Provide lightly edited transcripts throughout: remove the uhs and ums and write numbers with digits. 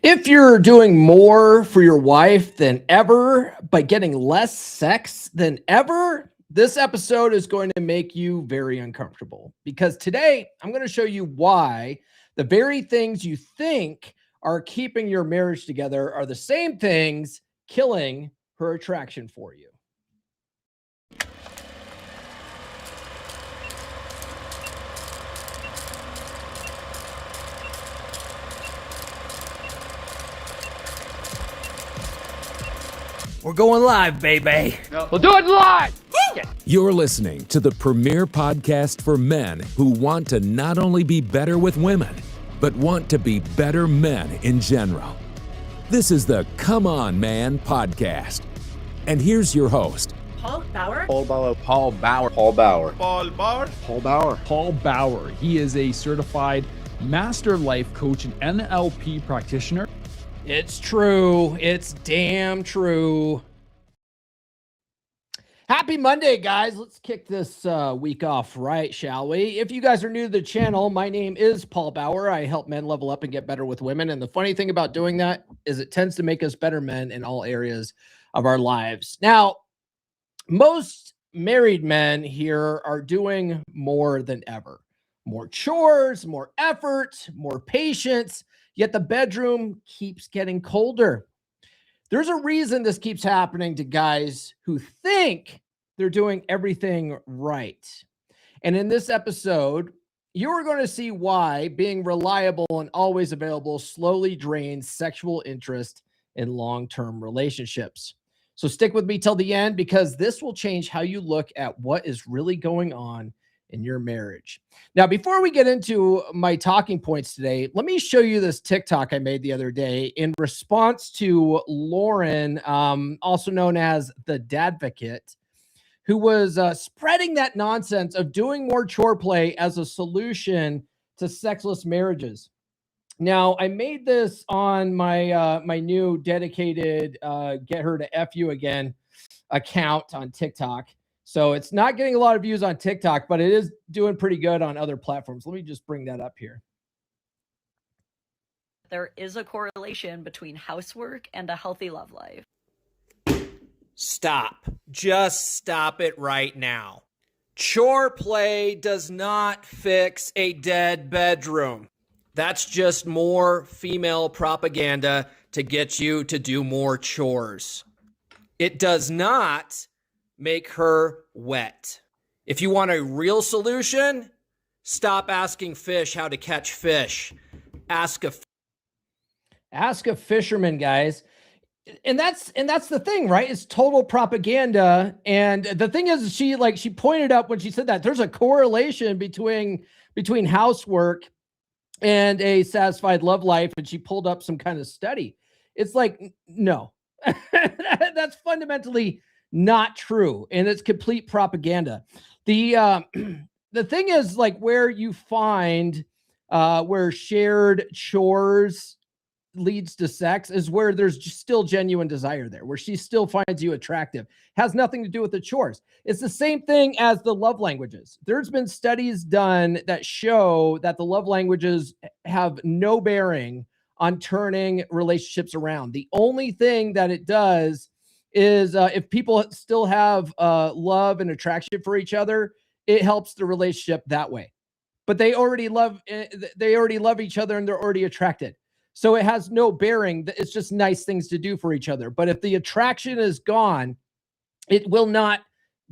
If you're doing more for your wife than ever, but getting less sex than ever, this episode is going to make you very uncomfortable because today I'm going to show you why the very things you think are keeping your marriage together are the same things killing her attraction for you. We're going live, baby. We'll do it live. You're listening to the premier podcast for men who want to not only be better with women, but want to be better men in general. This is the Come On Man podcast. And here's your host, Paul Bauer. Paul Bauer. Paul Bauer. Paul Bauer. Paul Bauer. Paul Bauer. Paul Bauer. He is a certified master life coach and NLP practitioner. It's true. It's damn true. Happy Monday, guys. Let's kick this week off right, shall we? If you guys are new to the channel, my name is Paul Bauer. I help men level up and get better with women. And the funny thing about doing that is it tends to make us better men in all areas of our lives. Now, most married men here are doing more than ever. More chores, more effort, more patience. Yet the bedroom keeps getting colder. There's a reason this keeps happening to guys who think they're doing everything right. And in this episode, you're going to see why being reliable and always available slowly drains sexual interest in long-term relationships. So stick with me till the end because this will change how you look at what is really going on in your marriage. Now, before we get into my talking points today, let me show you this TikTok I made the other day in response to Lauren, also known as the Dadvocate, who was spreading that nonsense of doing more chore play as a solution to sexless marriages. Now, I made this on my my new dedicated Get Her to F You Again account on TikTok. So it's not getting a lot of views on TikTok, but it is doing pretty good on other platforms. Let me just bring that up here. There is a correlation between housework and a healthy love life. Stop. Just stop it right now. Chore play does not fix a dead bedroom. That's just more female propaganda to get you to do more chores. It does not make her wet. If you want a real solution, stop asking fish how to catch fish. Ask a fisherman, guys. And that's the thing, right? It's total propaganda. And the thing is, she pointed up when she said that there's a correlation between housework and a satisfied love life. And she pulled up some kind of study. It's like, no, that's fundamentally not true, and it's complete propaganda. The thing is, like, where you find where shared chores leads to sex is where there's just still genuine desire there, where she still finds you attractive. Has nothing to do with the chores. It's the same thing as the love languages. There's been studies done that show that the love languages have no bearing on turning relationships around. The only thing that it does is if people still have love and attraction for each other, it helps the relationship that way. But they already love each other and they're already attracted. So it has no bearing. It's just nice things to do for each other. But if the attraction is gone, it will not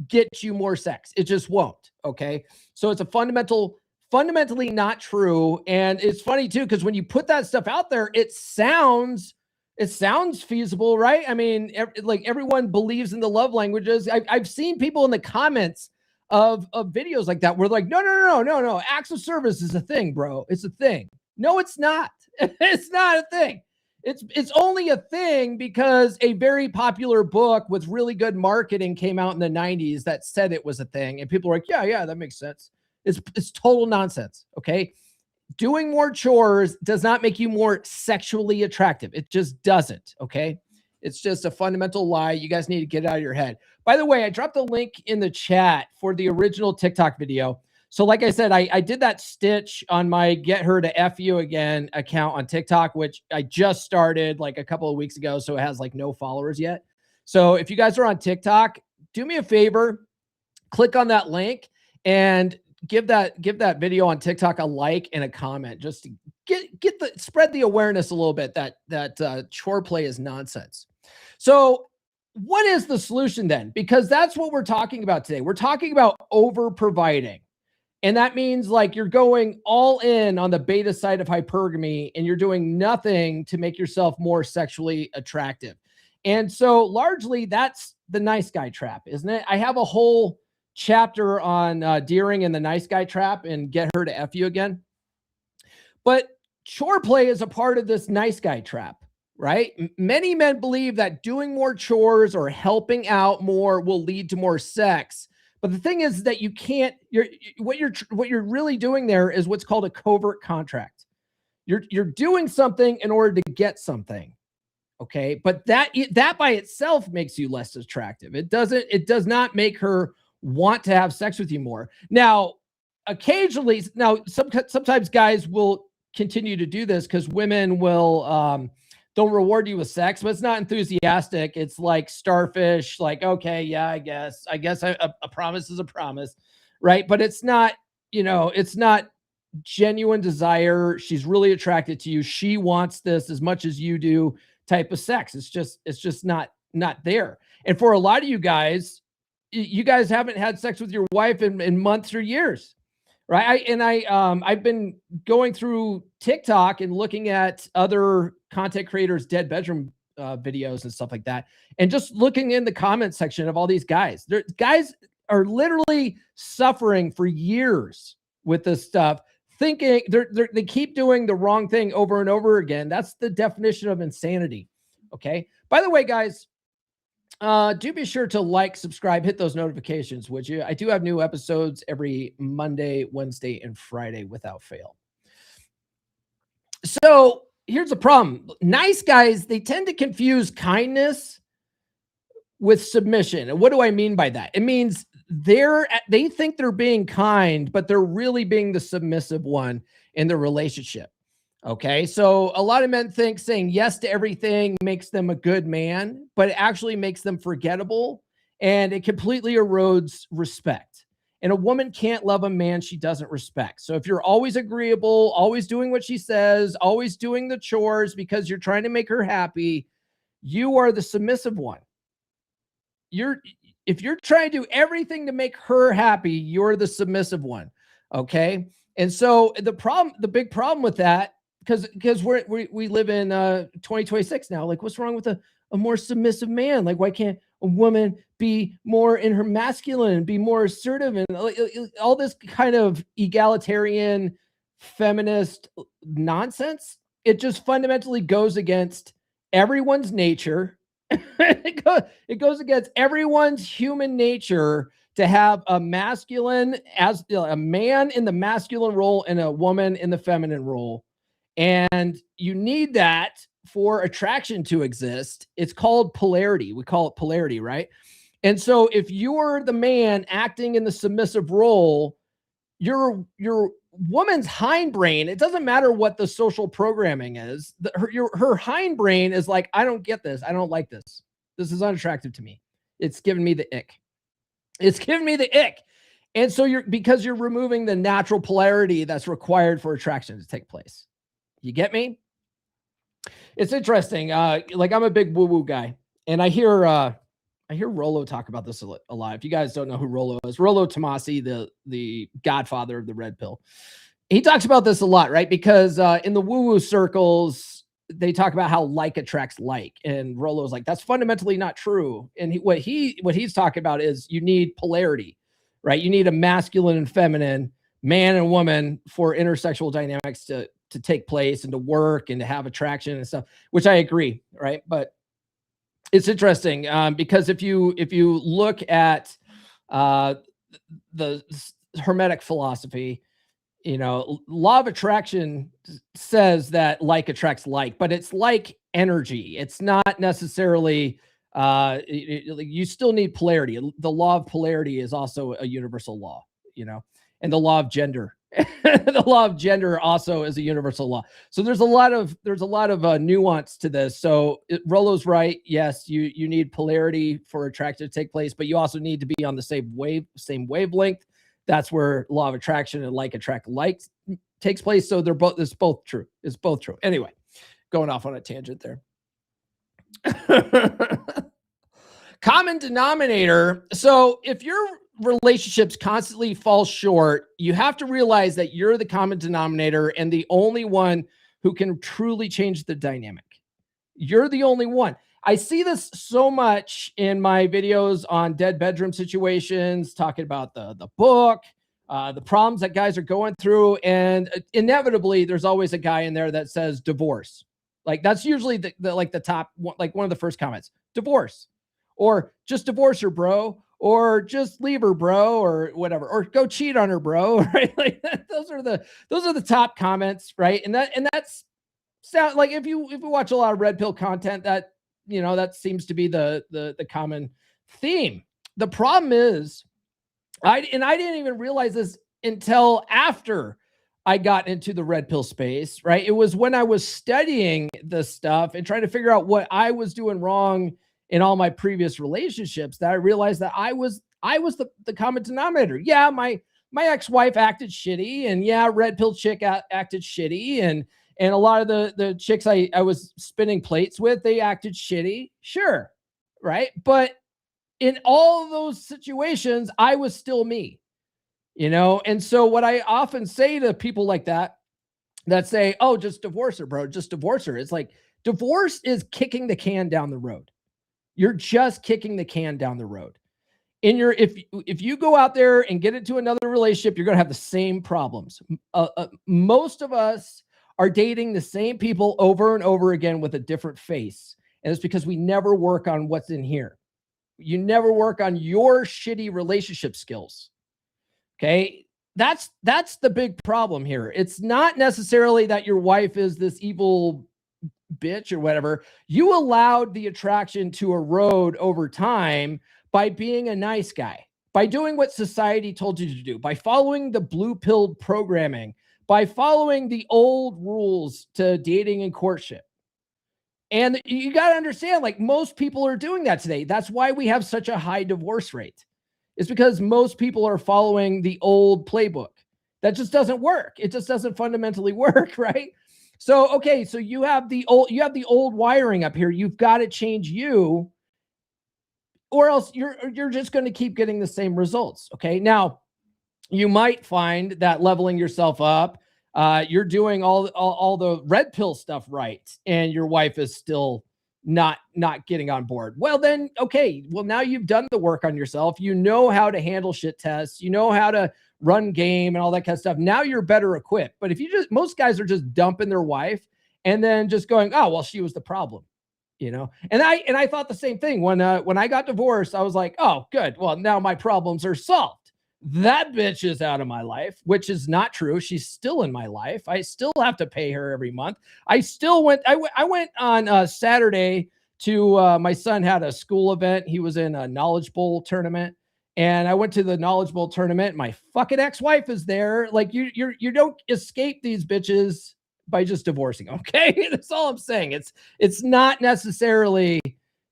get you more sex. It just won't. Okay. So it's a fundamentally not true. And it's funny too, because when you put that stuff out there, it sounds feasible, right? I mean, everyone believes in the love languages. I've seen people in the comments of videos like that where like, no. Acts of service is a thing, bro. It's a thing. No, it's not. It's not a thing. It's only a thing because a very popular book with really good marketing came out in the 90s that said it was a thing. And people are like, yeah, that makes sense. It's total nonsense. Okay. Doing more chores does not make you more sexually attractive. It just doesn't, okay? It's just a fundamental lie. You guys need to get it out of your head. By the way, I dropped a link in the chat for the original TikTok video. So like I said, I did that stitch on my Get Her to F You Again account on TikTok, which I just started like a couple of weeks ago. So it has like no followers yet. So if you guys are on TikTok, do me a favor, click on that link and give that video on TikTok a like and a comment, just to spread the awareness a little bit that chore play is nonsense. So what is the solution then? Because that's what we're talking about today. We're talking about over providing. And that means like you're going all in on the beta side of hypergamy and you're doing nothing to make yourself more sexually attractive. And so largely that's the nice guy trap, isn't it? I have a whole chapter on Deering and the nice guy trap and Get Her to F You Again. But chore play is a part of this nice guy trap, right? Many men believe that doing more chores or helping out more will lead to more sex. But the thing is that you can't, what you're really doing there is what's called a covert contract. You're doing something in order to get something. Okay. But that by itself makes you less attractive. It does not make her want to have sex with you more. Now, occasionally, sometimes guys will continue to do this because women will, they'll reward you with sex, but it's not enthusiastic. It's like starfish, like, okay, yeah, I guess a promise is a promise, right? But it's not, it's not genuine desire. She's really attracted to you. She wants this as much as you do type of sex. It's just not there. And for a lot of you guys haven't had sex with your wife in months or years. Right. I've been going through TikTok and looking at other content creators' dead bedroom videos and stuff like that. And just looking in the comment section of all these guys, guys are literally suffering for years with this stuff, thinking they keep doing the wrong thing over and over again. That's the definition of insanity. Okay. By the way, guys, do be sure to like, subscribe, hit those notifications, would you? I do have new episodes every Monday, Wednesday, and Friday without fail. So here's the problem. Nice guys, they tend to confuse kindness with submission. And what do I mean by that? It means they think they're being kind, but they're really being the submissive one in the relationship. Okay, so a lot of men think saying yes to everything makes them a good man, but it actually makes them forgettable, and it completely erodes respect. And a woman can't love a man she doesn't respect. So if you're always agreeable, always doing what she says, always doing the chores because you're trying to make her happy, you are the submissive one. If you're trying to do everything to make her happy, you're the submissive one. Okay, and so the big problem with that, because we live in 2026 now. Like, what's wrong with a more submissive man? Like, why can't a woman be more in her masculine, be more assertive, and all this kind of egalitarian feminist nonsense? It just fundamentally goes against everyone's nature. It goes against everyone's human nature to have a masculine, as a man in the masculine role and a woman in the feminine role. And you need that for attraction to exist. It's called polarity. We call it polarity, right? And so if you're the man acting in the submissive role, your woman's hindbrain, it doesn't matter what the social programming is, her hindbrain is like, I don't get this. I don't like this. This is unattractive to me. It's giving me the ick. It's giving me the ick. And so because you're removing the natural polarity that's required for attraction to take place. You get me? It's interesting. Like, I'm a big woo-woo guy, and I hear Rollo talk about this a lot. If you guys don't know who Rollo is, Rollo Tomasi, the godfather of the red pill, he talks about this a lot, right? Because in the woo-woo circles, they talk about how like attracts like, and Rollo's like, that's fundamentally not true. And what he's talking about is you need polarity, right? You need a masculine and feminine, man and woman, for intersexual dynamics to take place and to work and to have attraction and stuff, which I agree, right? But it's interesting because if you look at the Hermetic philosophy, law of attraction says that like attracts like, but it's like energy. It's not necessarily, you still need polarity. The law of polarity is also a universal law, and the law of gender. The law of gender also is a universal law. So there's a lot of nuance to this. So Rollo's right. Yes, you need polarity for attraction to take place, but you also need to be on the same wavelength. That's where law of attraction and like attract like takes place. So it's both true. It's both true. Anyway, going off on a tangent there. Common denominator. So if your relationships constantly fall short, you have to realize that you're the common denominator and the only one who can truly change the dynamic. You're the only one. I see this so much in my videos on dead bedroom situations, talking about the book, the problems that guys are going through. And inevitably, there's always a guy in there that says divorce. Like that's usually the top one, like one of the first comments, divorce, or just divorce her, bro, or just leave her, bro, or whatever, or go cheat on her, bro. Right? Like those are the top comments, right? And that's sound like if you watch a lot of red pill content, that that seems to be the common theme. The problem is, I didn't even realize this until after I got into the red pill space, right? It was when I was studying this stuff and trying to figure out what I was doing wrong in all my previous relationships that I realized that I was the common denominator. Yeah, my ex-wife acted shitty, and yeah, red pill chick acted shitty, and a lot of the chicks I was spinning plates with, they acted shitty. Sure, right? But in all of those situations, I was still me, And so what I often say to people like that say, oh, just divorce her, bro, just divorce her. It's like, divorce is kicking the can down the road. You're just kicking the can down the road. If you go out there and get into another relationship, you're going to have the same problems. Most of us are dating the same people over and over again with a different face. And it's because we never work on what's in here. You never work on your shitty relationship skills. Okay. That's the big problem here. It's not necessarily that your wife is this evil bitch or whatever. You allowed the attraction to erode over time by being a nice guy, by doing what society told you to do, by following the blue pill programming, by following the old rules to dating and courtship. And you got to understand, like, most people are doing that today. That's why we have such a high divorce rate. It's because most people are following the old playbook. That just doesn't work. It just doesn't fundamentally work, right? So, okay, so you have the old wiring up here. You've got to change you, or else you're just going to keep getting the same results. Okay. Now, you might find that leveling yourself up, you're doing all the red pill stuff right, and your wife is still not getting on board. Well, then, okay. Well, now you've done the work on yourself. You know how to handle shit tests. You know how to run game and all that kind of stuff. Now you're better equipped. But if most guys are just dumping their wife and then just going, oh, well, she was the problem, And I thought the same thing when I got divorced. I was like, oh, good. Well, now my problems are solved. That bitch is out of my life, which is not true. She's still in my life. I still have to pay her every month. I went on Saturday to my son had a school event. He was in a Knowledge Bowl tournament. And I went to the Knowledge Bowl tournament. My fucking ex-wife is there. Like, you don't escape these bitches by just divorcing. Okay. That's all I'm saying. It's not necessarily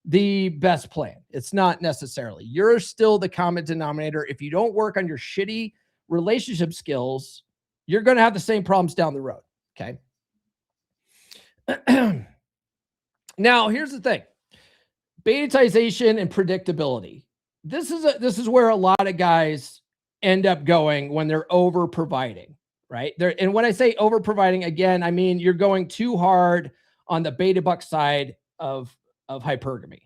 the best plan. It's not necessarily. You're still the common denominator. If you don't work on your shitty relationship skills, you're going to have the same problems down the road. Okay. Now, here's the thing. Betatization and predictability. This is where a lot of guys end up going when they're over providing, right? And when I say over providing, again, I mean you're going too hard on the beta buck side of hypergamy.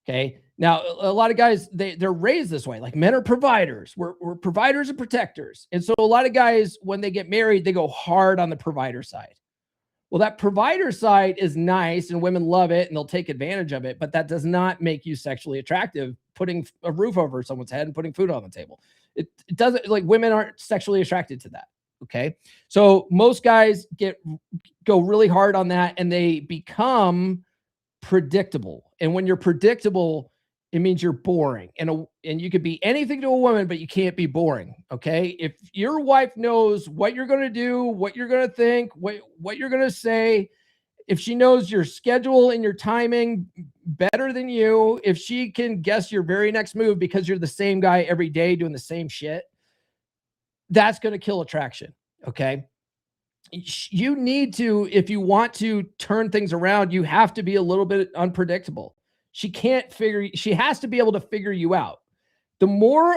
Okay. Now, a lot of guys, they're raised this way. Like, men are providers. We're providers and protectors. And so a lot of guys, when they get married, they go hard on the provider side. Well, that provider side is nice and women love it and they'll take advantage of it, but that does not make you sexually attractive, putting a roof over someone's head and putting food on the table. It doesn't, like, women aren't sexually attracted to that. Okay. So most guys go really hard on that and they become predictable. And when you're predictable, it means you're boring. And you could be anything to a woman, but you can't be boring. Okay. If your wife knows what you're going to do, what you're going to think, what you're going to say, if she knows your schedule and your timing better than you, if she can guess your very next move because you're the same guy every day doing the same shit, that's going to kill attraction. Okay. You need to, if you want to turn things around, you have to be a little bit unpredictable. She has to be able to figure you out. The more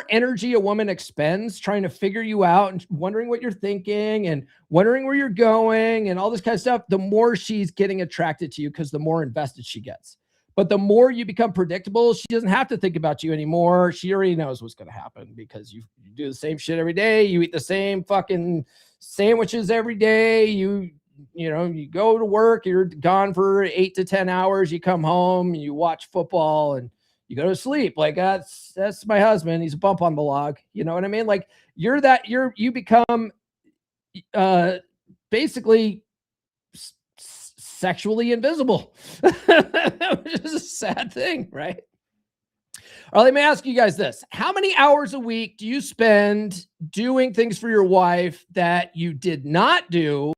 energy a woman expends trying to figure you out and wondering what you're thinking and wondering where you're going and all this kind of stuff, the more she's getting attracted to you because the more invested she gets. But the more you become predictable, she doesn't have to think about you anymore. She already knows what's going to happen because you do the same shit every day. You eat the same fucking sandwiches every day. You go to work, you're gone for 8 to 10 hours. You come home, you watch football and you go to sleep. Like that's my husband. He's a bump on the log. You know what I mean? Like you become basically sexually invisible, which is a sad thing, right? All right, let me ask you guys this. How many hours a week do you spend doing things for your wife that you did not do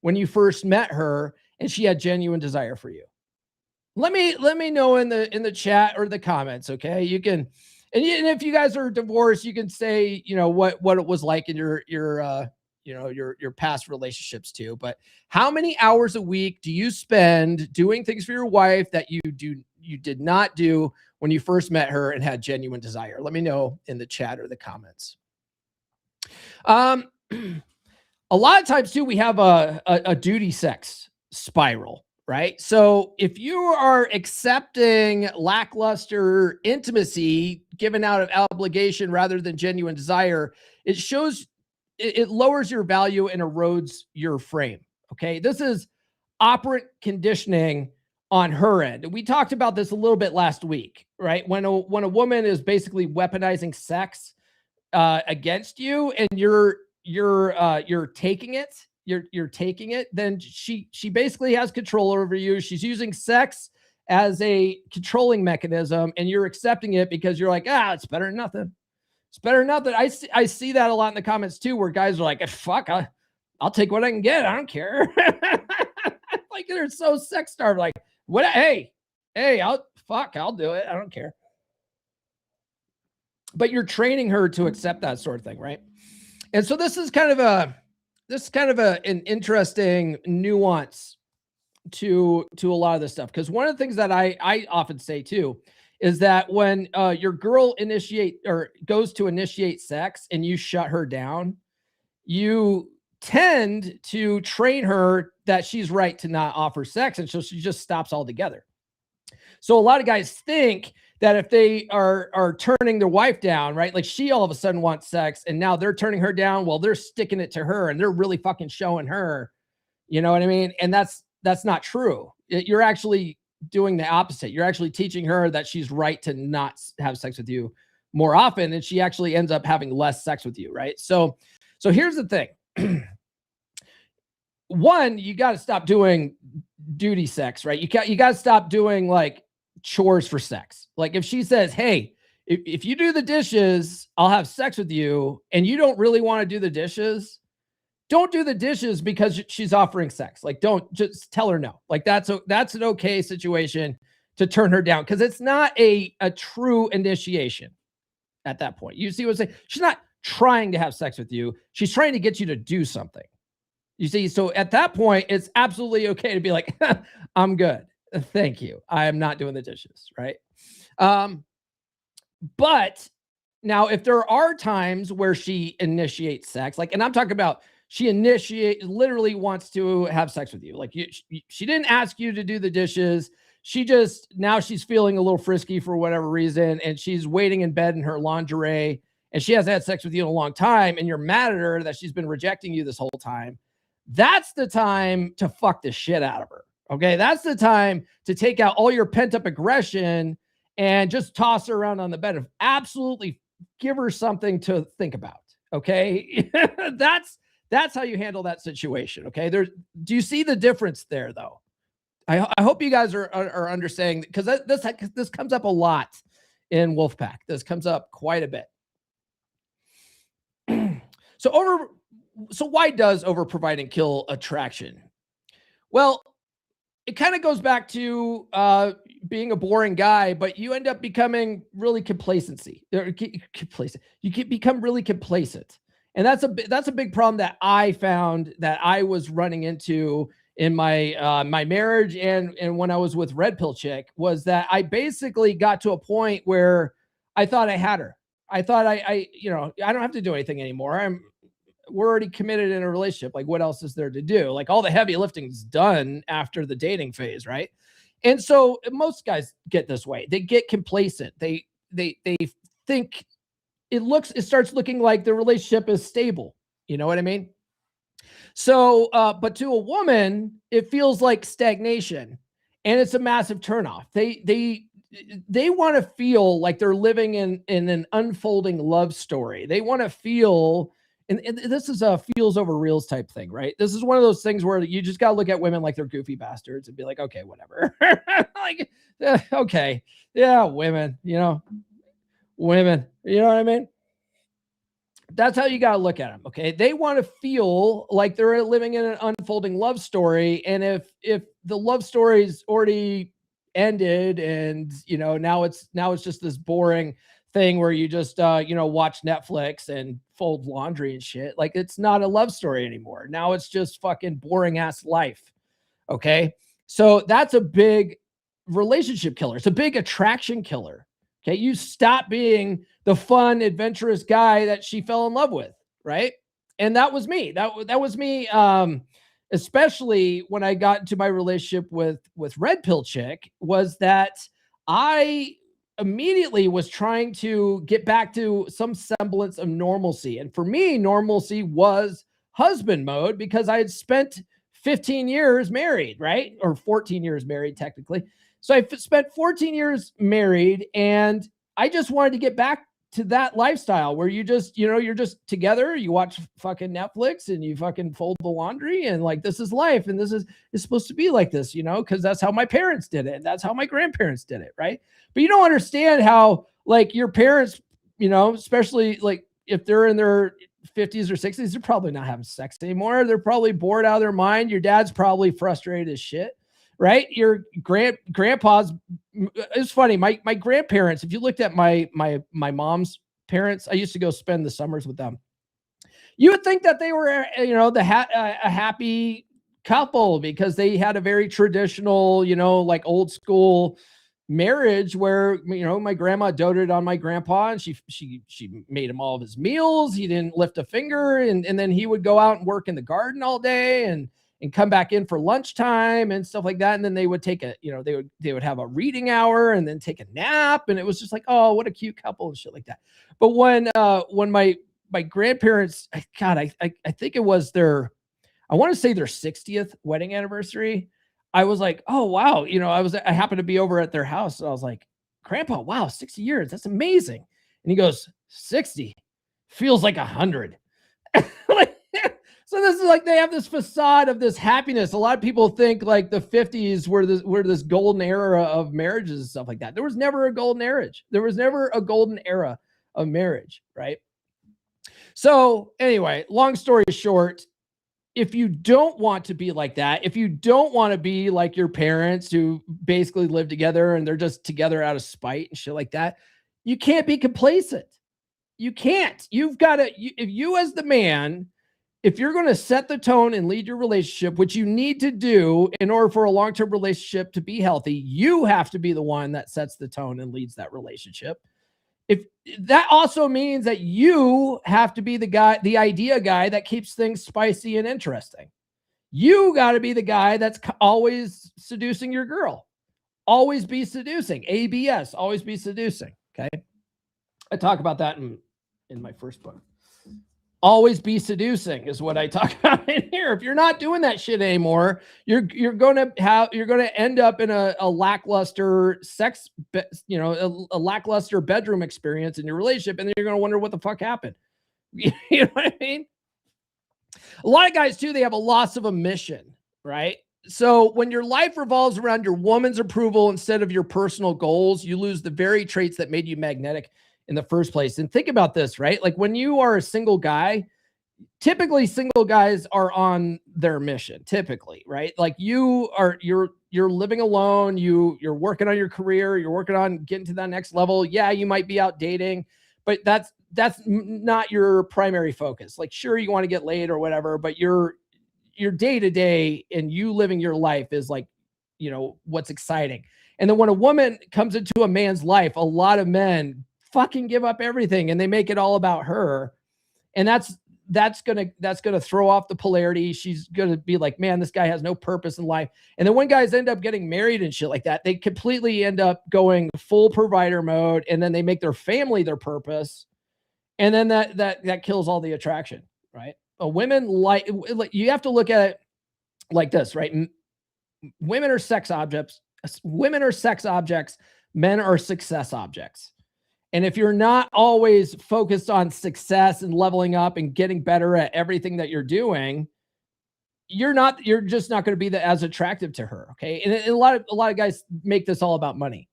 when you first met her and she had genuine desire for you? Let me know in the chat or the comments, okay? You can, and if you guys are divorced, you can say, what it was like in your past relationships too. But how many hours a week do you spend doing things for your wife that you did not do when you first met her and had genuine desire? Let me know in the chat or the comments. A lot of times too, we have a duty sex spiral, right? So if you are accepting lackluster intimacy given out of obligation rather than genuine desire, it lowers your value and erodes your frame. Okay. This is operant conditioning on her end. We talked about this a little bit last week, right? When a woman is basically weaponizing sex against you and you're taking it, then she basically has control over you. She's using sex as a controlling mechanism and you're accepting it because you're like, it's better than nothing. It's better than nothing. I see that a lot in the comments too, where guys are like, fuck, I'll take what I can get. I don't care. Like they're so sex starved. Like, what? Hey, I'll do it. I don't care. But you're training her to accept that sort of thing, right? And so this is kind of an interesting nuance to a lot of this stuff. Because one of the things that I often say too is that when your girl goes to initiate sex and you shut her down, you tend to train her that she's right to not offer sex. And so she just stops altogether. So a lot of guys think that if they are turning their wife down, right? Like she all of a sudden wants sex and now they're turning her down. Well, they're sticking it to her and they're really fucking showing her, you know what I mean? And that's not true. You're actually doing the opposite. You're actually teaching her that she's right to not have sex with you more often. And she actually ends up having less sex with you. Right. So here's the thing. One, you got to stop doing duty sex, right? You got to stop doing like chores for sex. Like if she says, hey, if you do the dishes, I'll have sex with you, and you don't really want to do the dishes, don't do the dishes because she's offering sex. Like, don't just tell her no. Like that's an okay situation to turn her down because it's not a true initiation at that point. You see what I'm saying? She's not trying to have sex with you. She's trying to get you to do something. You see, so at that point, it's absolutely okay to be like, I'm good. Thank you. I am not doing the dishes, right? But now if there are times where she initiates sex, like, and I'm talking about she literally wants to have sex with you. Like she didn't ask you to do the dishes. Now she's feeling a little frisky for whatever reason. And she's waiting in bed in her lingerie and she hasn't had sex with you in a long time. And you're mad at her that she's been rejecting you this whole time. That's the time to fuck the shit out of her. Okay. That's the time to take out all your pent up aggression and just toss her around on the bed. Absolutely give her something to think about. Okay. That's how you handle that situation. Okay. Do you see the difference there though? I hope you guys are understanding, because this comes up a lot in Wolfpack. This comes up quite a bit. So why does over providing kill attraction? Well, it kind of goes back to being a boring guy, but you end up becoming really complacent. You become really complacent, and that's a big problem that I found that I was running into in my my marriage and when I was with Red Pill Chick, was that I basically got to a point where I thought I had her. I thought I I don't have to do anything anymore. We're already committed in a relationship. Like, what else is there to do? Like, all the heavy lifting's done after the dating phase, right? And so most guys get this way. They get complacent. They think it starts looking like the relationship is stable. You know what I mean? So, but to a woman, it feels like stagnation, and it's a massive turnoff. They want to feel like they're living in an unfolding love story. They want to feel, and this is a feels over reals type thing, right? This is one of those things where you just got to look at women like they're goofy bastards and be like, okay, whatever. Like, okay, yeah, women, women, you know what I mean? That's how you got to look at them. Okay. They want to feel like they're living in an unfolding love story. And if the love story's already ended and, now it's just this boring thing where you just, watch Netflix and fold laundry and shit. Like, it's not a love story anymore. Now it's just fucking boring ass life. Okay. So that's a big relationship killer. It's a big attraction killer. Okay. You stop being the fun, adventurous guy that she fell in love with. Right. And that was me. That was me. Especially when I got into my relationship with Red Pill Chick, was that I immediately was trying to get back to some semblance of normalcy. And for me, normalcy was husband mode, because I had spent 15 years married, right? Or 14 years married, technically. So I spent 14 years married, and I just wanted to get back to that lifestyle where you just, you're just together, you watch fucking Netflix and you fucking fold the laundry, and like, this is life. And this is supposed to be like this, because that's how my parents did it. And that's how my grandparents did it. Right. But you don't understand how, like, your parents, especially like if they're in their 50s or 60s, they're probably not having sex anymore. They're probably bored out of their mind. Your dad's probably frustrated as shit. Right. Your grandpa's, it's funny. My grandparents, if you looked at my mom's parents, I used to go spend the summers with them. You would think that they were, a happy couple, because they had a very traditional, like old school marriage where, my grandma doted on my grandpa, and she made him all of his meals. He didn't lift a finger. And then he would go out and work in the garden all day and come back in for lunchtime and stuff like that. And then they would take they would have a reading hour and then take a nap. And it was just like, oh, what a cute couple and shit like that. But when my grandparents, God, I think it was I want to say their 60th wedding anniversary. I was like, oh, wow. I happened to be over at their house. And I was like, Grandpa, wow, 60 years. That's amazing. And he goes, 60 feels like 100. Like, so this is like, they have this facade of this happiness. A lot of people think like the 50s were this golden era of marriages and stuff like that. There was never a golden marriage. There was never a golden era of marriage, right? So anyway, long story short, if you don't want to be like that, if you don't want to be like your parents who basically live together and they're just together out of spite and shit like that, you can't be complacent. You can't. You've got to, if you as the man, if you're going to set the tone and lead your relationship, which you need to do in order for a long-term relationship to be healthy, you have to be the one that sets the tone and leads that relationship. If that also means that you have to be the guy, the idea guy that keeps things spicy and interesting. You got to be the guy that's always seducing your girl. Always be seducing. ABS, always be seducing. Okay. I talk about that in my first book. Always be seducing is what I talk about in here. If you're not doing that shit anymore, you're going to end up in a lackluster a lackluster bedroom experience in your relationship, and then you're going to wonder what the fuck happened. You know what I mean? A lot of guys too, they have a loss of a mission, right? So when your life revolves around your woman's approval instead of your personal goals, you lose the very traits that made you magnetic in the first place. And think about this, right? Like when you are a single guy, typically single guys are on their mission, typically, right? Like you're living alone, you're working on your career, you're working on getting to that next level. Yeah, you might be out dating, but that's not your primary focus. Like sure, you want to get laid or whatever, but your day to day and you living your life is like, what's exciting. And then when a woman comes into a man's life, a lot of men fucking give up everything and they make it all about her. And that's gonna throw off the polarity. She's gonna be like, man, this guy has no purpose in life. And then when guys end up getting married and shit like that, they completely end up going full provider mode, and then they make their family their purpose, and then that kills all the attraction, right? But women like you have to look at it like this, right? Women are sex objects. Women are sex objects. Men are success objects. And if you're not always focused on success and leveling up and getting better at everything that you're doing, you're just not going to be as attractive to her. Okay. And a lot of guys make this all about money.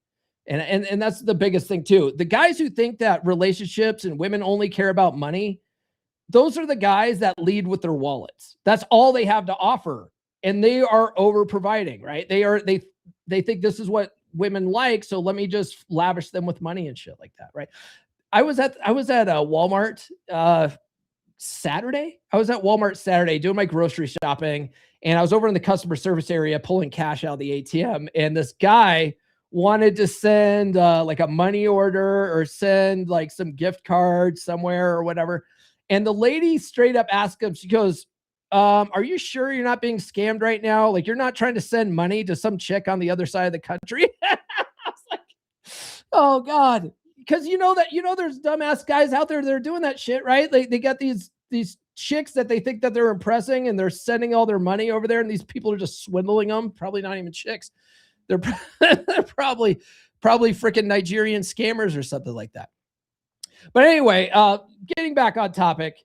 And that's the biggest thing too. The guys who think that relationships and women only care about money, those are the guys that lead with their wallets. That's all they have to offer. And they are over providing, right? They think this is what women like, so let me just lavish them with money and shit like that, right? I was at Walmart Saturday. I was at Walmart Saturday doing my grocery shopping, and I was over in the customer service area pulling cash out of the ATM, and this guy wanted to send like a money order or send like some gift card somewhere or whatever. And the lady straight up asked him, she goes, are you sure you're not being scammed right now? Like you're not trying to send money to some chick on the other side of the country? I was like, oh God. Because there's dumbass guys out there that are doing that shit, right? They got these chicks that they think that they're impressing, and they're sending all their money over there, and these people are just swindling them. Probably not even chicks. They're probably freaking Nigerian scammers or something like that. But anyway, getting back on topic,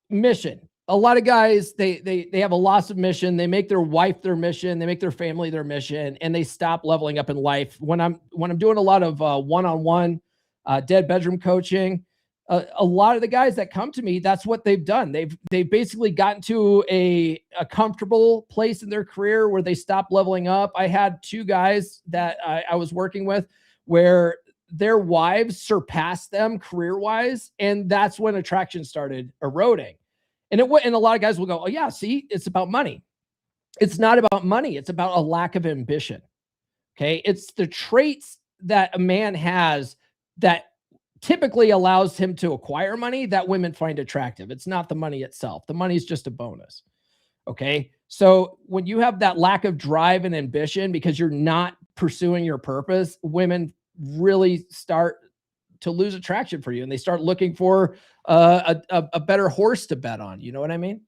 mission. A lot of guys, they have a loss of mission. They make their wife their mission. They make their family their mission, and they stop leveling up in life. When I'm doing a lot of one-on-one dead bedroom coaching, a lot of the guys that come to me, that's what they've done. They've basically gotten to a comfortable place in their career where they stop leveling up. I had two guys that I was working with where their wives surpassed them career-wise, and that's when attraction started eroding. And a lot of guys will go, oh yeah, see, it's about money. It's not about money. It's about a lack of ambition. Okay. It's the traits that a man has that typically allows him to acquire money that women find attractive. It's not the money itself. The money is just a bonus. Okay. So when you have that lack of drive and ambition because you're not pursuing your purpose, women really start to lose attraction for you, and they start looking for a better horse to bet on. You know what I mean?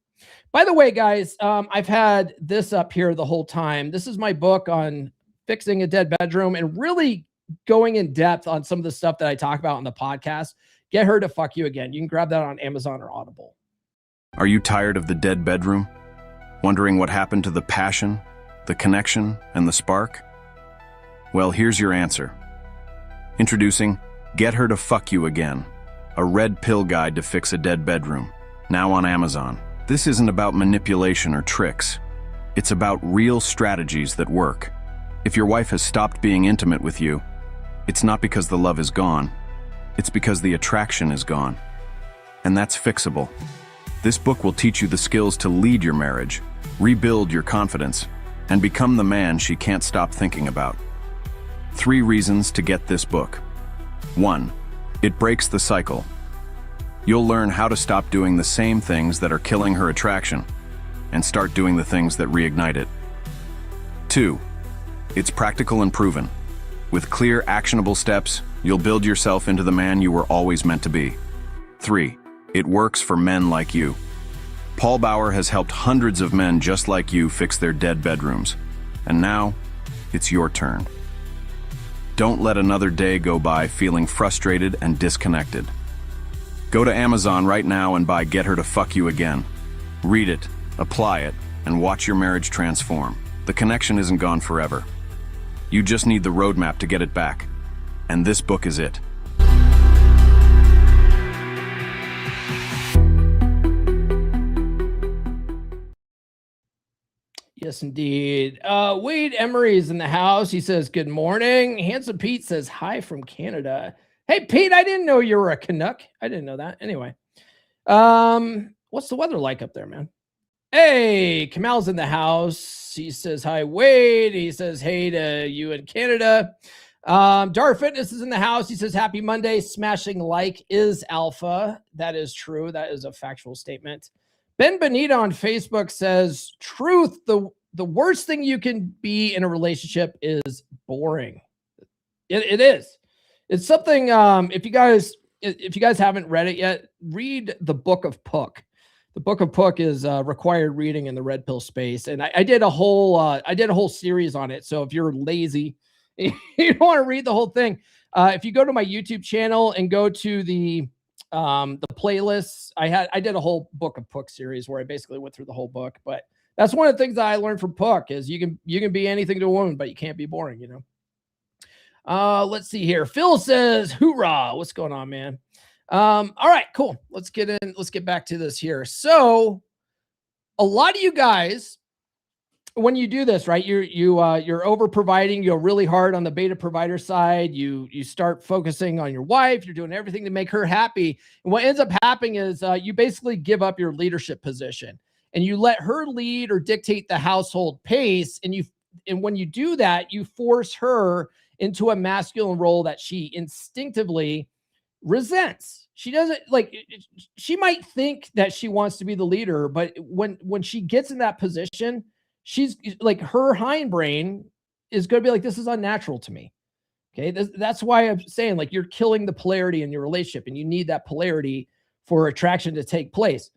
By the way, guys, I've had this up here the whole time. This is my book on fixing a dead bedroom and really going in depth on some of the stuff that I talk about on the podcast. Get Her to Fuck You Again. You can grab that on Amazon or Audible. Are you tired of the dead bedroom? Wondering what happened to the passion, the connection, and the spark? Well, here's your answer. Introducing Get Her to Fuck You Again, a red pill guide to fix a dead bedroom, now on Amazon. This isn't about manipulation or tricks. It's about real strategies that work. If your wife has stopped being intimate with you, it's not because the love is gone. It's because the attraction is gone. And that's fixable. This book will teach you the skills to lead your marriage, rebuild your confidence, and become the man she can't stop thinking about. 3 reasons to get this book. 1. It breaks the cycle. You'll learn how to stop doing the same things that are killing her attraction and start doing the things that reignite it. 2. It's practical and proven. With clear, actionable steps, you'll build yourself into the man you were always meant to be. 3. It works for men like you. Paul Bauer has helped hundreds of men just like you fix their dead bedrooms. And now, it's your turn. Don't let another day go by feeling frustrated and disconnected. Go to Amazon right now and buy Get Her to Fuck You Again. Read it, apply it, and watch your marriage transform. The connection isn't gone forever. You just need the roadmap to get it back. And this book is it. Yes, indeed. Wade Emery is in the house. He says, good morning. Handsome Pete says, hi from Canada. Hey, Pete, I didn't know you were a Canuck. I didn't know that. Anyway, what's the weather like up there, man? Hey, Kamal's in the house. He says, hi, Wade. He says, hey to you in Canada. Dar Fitness is in the house. He says, happy Monday. Smashing like is alpha. That is true. That is a factual statement. Ben Benita on Facebook says, truth, the worst thing you can be in a relationship is boring. It is. It's something, if you guys haven't read it yet, read the Book of Puck. The Book of Puck is required reading in the red pill space. And I did a whole series on it. So if you're lazy, you don't want to read the whole thing. If you go to my YouTube channel and go to the playlists, I did a whole Book of Puck series where I basically went through the whole book. But that's one of the things that I learned from Puck is you can be anything to a woman, but you can't be boring, you know. Let's see here. Phil says, hoorah. What's going on, man? All right, cool. Let's get back to this here. So a lot of you guys, when you do this, right, you're over providing, you're really hard on the beta provider side. You start focusing on your wife. You're doing everything to make her happy. And what ends up happening is you basically give up your leadership position and you let her lead or dictate the household pace. And when you do that, you force her into a masculine role that she instinctively resents. She doesn't like, she might think that she wants to be the leader, but when she gets in that position, she's like, her hindbrain is going to be like, this is unnatural to me. Okay. That's why I'm saying, like, you're killing the polarity in your relationship and you need that polarity for attraction to take place.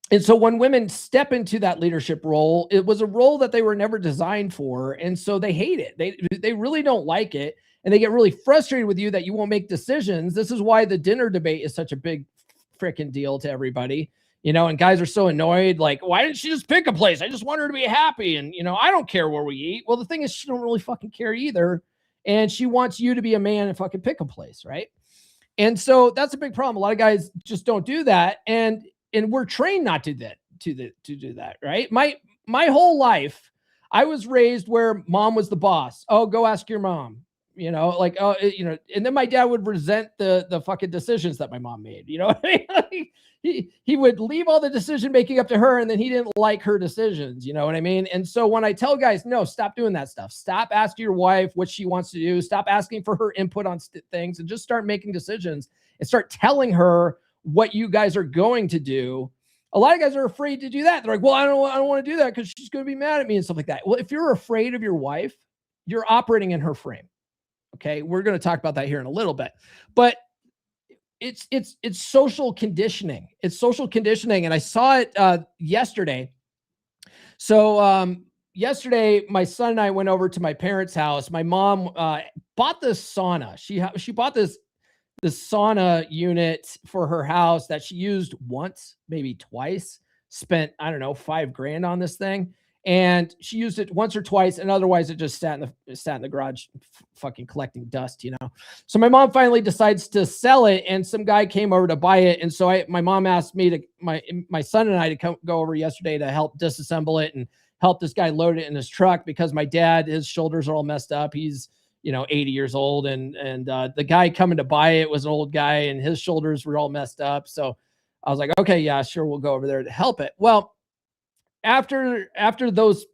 And so when women step into that leadership role, it was a role that they were never designed for. And so they hate it. They really don't like it. And they get really frustrated with you that you won't make decisions. This is why the dinner debate is such a big freaking deal to everybody, you know, and guys are so annoyed. Like, why didn't she just pick a place? I just want her to be happy. And, you know, I don't care where we eat. Well, the thing is, she don't really fucking care either. And she wants you to be a man and fucking pick a place. Right. And so that's a big problem. A lot of guys just don't do that. And we're trained not to do that. Right. My whole life, I was raised where mom was the boss. Oh, go ask your mom. You know, like, oh, you know, and then my dad would resent the fucking decisions that my mom made. You know what I mean? He would leave all the decision making up to her, and then he didn't like her decisions. You know what I mean? And so when I tell guys, no, stop doing that stuff. Stop asking your wife what she wants to do. Stop asking for her input on things, and just start making decisions and start telling her what you guys are going to do. A lot of guys are afraid to do that. They're like, well, I don't want to do that because she's going to be mad at me and stuff like that. Well, if you're afraid of your wife, you're operating in her frame. Okay. We're going to talk about that here in a little bit, but it's social conditioning. It's social conditioning. And I saw it yesterday. So yesterday, my son and I went over to my parents' house. My mom bought this sauna. She bought this sauna unit for her house that she used once, maybe twice, spent, I don't know, $5,000 on this thing. And she used it once or twice, and otherwise it just sat in the garage fucking collecting dust, you know? So my mom finally decides to sell it, and some guy came over to buy it. And so my mom asked me to, my son and I to go over yesterday to help disassemble it and help this guy load it in his truck, because my dad, his shoulders are all messed up. He's, you know, 80 years old. And the guy coming to buy it was an old guy, and his shoulders were all messed up. So I was like, okay, yeah, sure. We'll go over there to help it. Well, after those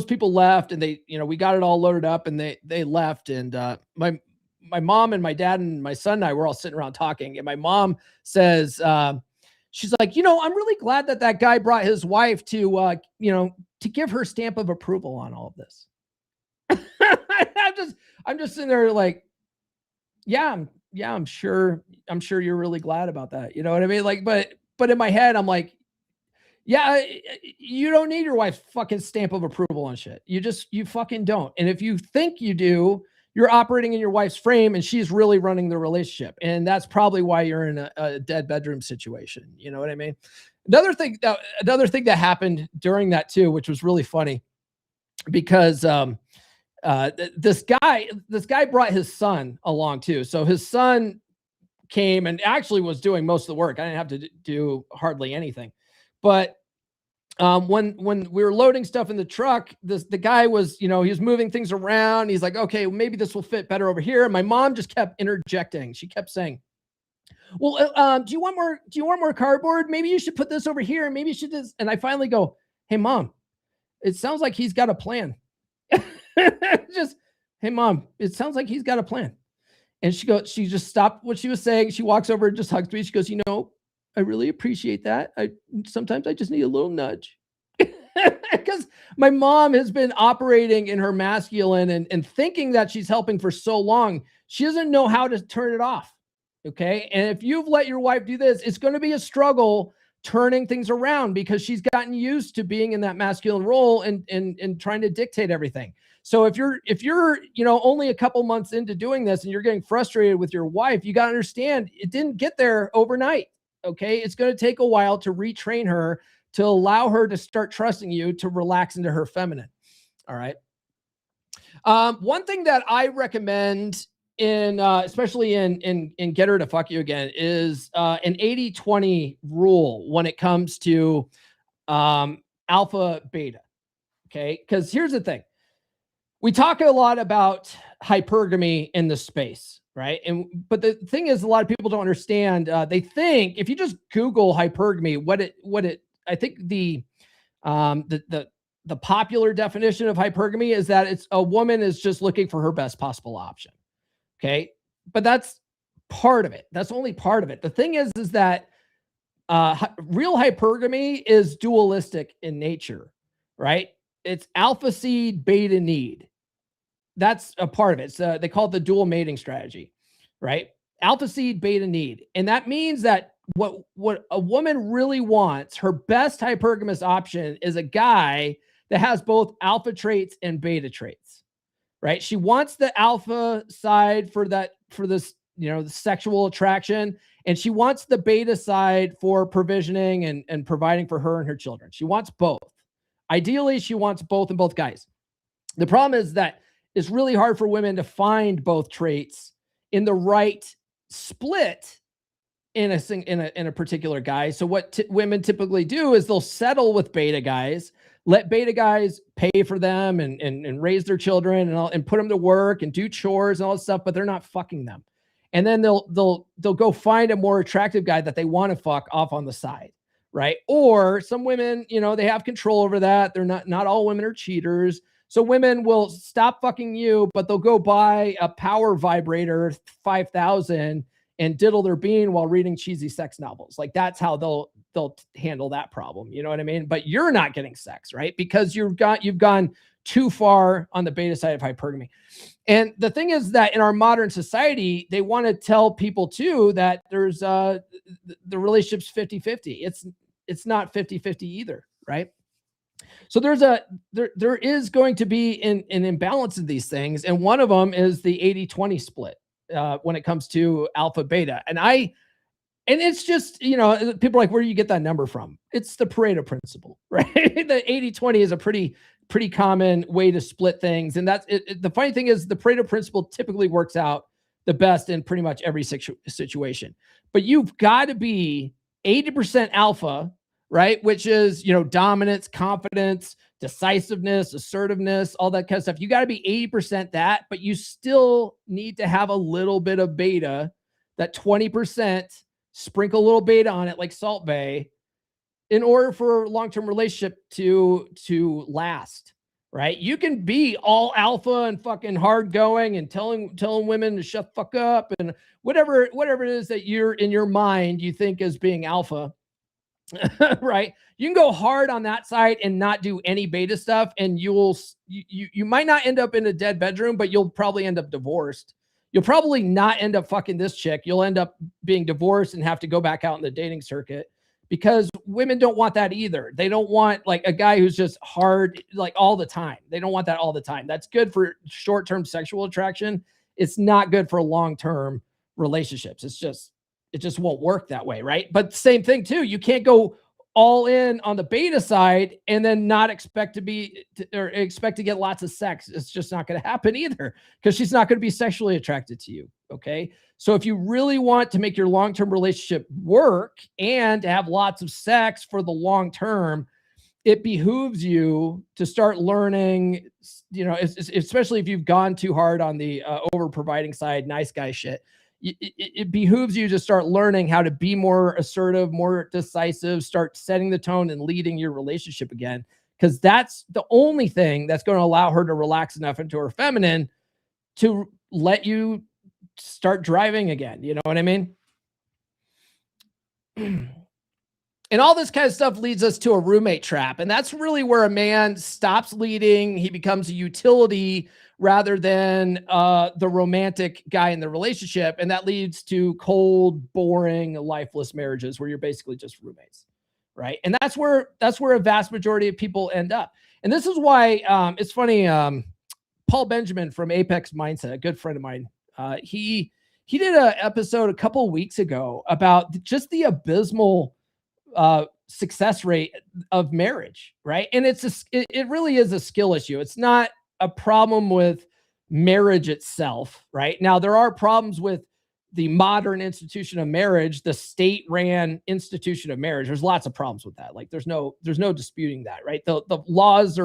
people left, and they, you know, we got it all loaded up, and they left. And my mom and my dad and my son and I were all sitting around talking. And my mom says, she's like, you know, I'm really glad that guy brought his wife to, you know, to give her stamp of approval on all of this. I'm just sitting there like, yeah, I'm sure you're really glad about that. You know what I mean? Like, but in my head, I'm like, yeah, you don't need your wife's fucking stamp of approval on shit. You fucking don't. And if you think you do, you're operating in your wife's frame, and she's really running the relationship. And that's probably why you're in a dead bedroom situation. You know what I mean? Another thing that happened during that too, which was really funny, because this guy brought his son along too. So his son came and actually was doing most of the work. I didn't have to do hardly anything. But when we were loading stuff in the truck, the guy was, he was moving things around. He's like, okay, maybe this will fit better over here. And my mom just kept interjecting. She kept saying, well, do you want more cardboard? Maybe you should put this over here. Maybe you should this. And I finally go, hey, Mom, it sounds like he's got a plan. Just, hey, Mom, it sounds like he's got a plan. And she just stopped what she was saying. She walks over and just hugs me. She goes, I really appreciate that. Sometimes I just need a little nudge. Because my mom has been operating in her masculine and thinking that she's helping for so long. She doesn't know how to turn it off. Okay. And if you've let your wife do this, it's going to be a struggle turning things around, because she's gotten used to being in that masculine role and trying to dictate everything. So if you're only a couple months into doing this and you're getting frustrated with your wife, you got to understand it didn't get there overnight. Okay. It's going to take a while to retrain her, to allow her to start trusting you, to relax into her feminine. All right. One thing that I recommend especially in Get Her to Fuck You Again is an 80-20 rule when it comes to alpha beta. Okay. Because here's the thing. We talk a lot about hypergamy in the space, right? But the thing is, a lot of people don't understand. They think if you just Google hypergamy, I think the popular definition of hypergamy is that it's a woman is just looking for her best possible option. Okay. But that's part of it. That's only part of it. The thing is that real hypergamy is dualistic in nature, right? It's alpha seed, beta need. That's a part of it. So they call it the dual mating strategy, right? Alpha seed, beta need. And that means that what a woman really wants, her best hypergamous option, is a guy that has both alpha traits and beta traits, right? She wants the alpha side for this, the sexual attraction. And she wants the beta side for provisioning and providing for her and her children. She wants both. Ideally, she wants both in both guys. The problem is that it's really hard for women to find both traits in the right split in a particular guy. So what women typically do is they'll settle with beta guys, let beta guys pay for them and raise their children and put them to work and do chores and all this stuff, but they're not fucking them. And then they'll go find a more attractive guy that they want to fuck off on the side. Right. Or some women, they have control over that. They're not all women are cheaters. So women will stop fucking you, but they'll go buy a power vibrator, 5,000, and diddle their bean while reading cheesy sex novels. Like that's how they'll handle that problem. You know what I mean? But you're not getting sex, right? Because you've gone too far on the beta side of hypergamy. And the thing is that in our modern society, they want to tell people too that there's the relationship's 50-50. It's not 50-50 either, right? So there is going to be an imbalance of these things. And one of them is the 80-20 split when it comes to alpha beta. And it's just, people are like, where do you get that number from? It's the Pareto principle, right? The 80-20 is a pretty common way to split things. And that's it. The funny thing is the Pareto principle typically works out the best in pretty much every situation. But you've got to be 80% alpha, right? Which is, dominance, confidence, decisiveness, assertiveness, all that kind of stuff. You got to be 80% that, but you still need to have a little bit of beta, that 20%, sprinkle a little beta on it like Salt Bae, in order for a long-term relationship to last, right? You can be all alpha and fucking hard going and telling women to shut the fuck up and whatever it is that you're in your mind you think is being alpha. Right? You can go hard on that side and not do any beta stuff, and you might not end up in a dead bedroom, but you'll probably end up divorced. You'll probably not end up fucking this chick. You'll end up being divorced and have to go back out in the dating circuit, because women don't want that either. They don't want like a guy who's just hard like all the time. They don't want that all the time. That's good for short-term sexual attraction. It's not good for long-term relationships. It just won't work that way, right? But same thing too. You can't go all in on the beta side and then not expect to get lots of sex. It's just not going to happen either, because she's not going to be sexually attracted to you. Okay. So if you really want to make your long-term relationship work and to have lots of sex for the long term, it behooves you to start learning, especially if you've gone too hard on the over providing side, nice guy shit. It behooves you to start learning how to be more assertive, more decisive, start setting the tone and leading your relationship again, because that's the only thing that's going to allow her to relax enough into her feminine to let you start driving again. You know what I mean? And all this kind of stuff leads us to a roommate trap. And that's really where a man stops leading. He becomes a utility rather than the romantic guy in the relationship. And that leads to cold, boring, lifeless marriages where you're basically just roommates, right? And that's where a vast majority of people end up. And this is why it's funny. Paul Benjamin from Apex Mindset, a good friend of mine, he did an episode a couple of weeks ago about just the abysmal success rate of marriage, right? And it really is a skill issue. It's not a problem with marriage itself, right? Now, there are problems with the modern institution of marriage, the state-ran institution of marriage. There's lots of problems with that. Like, there's no disputing that, right? The laws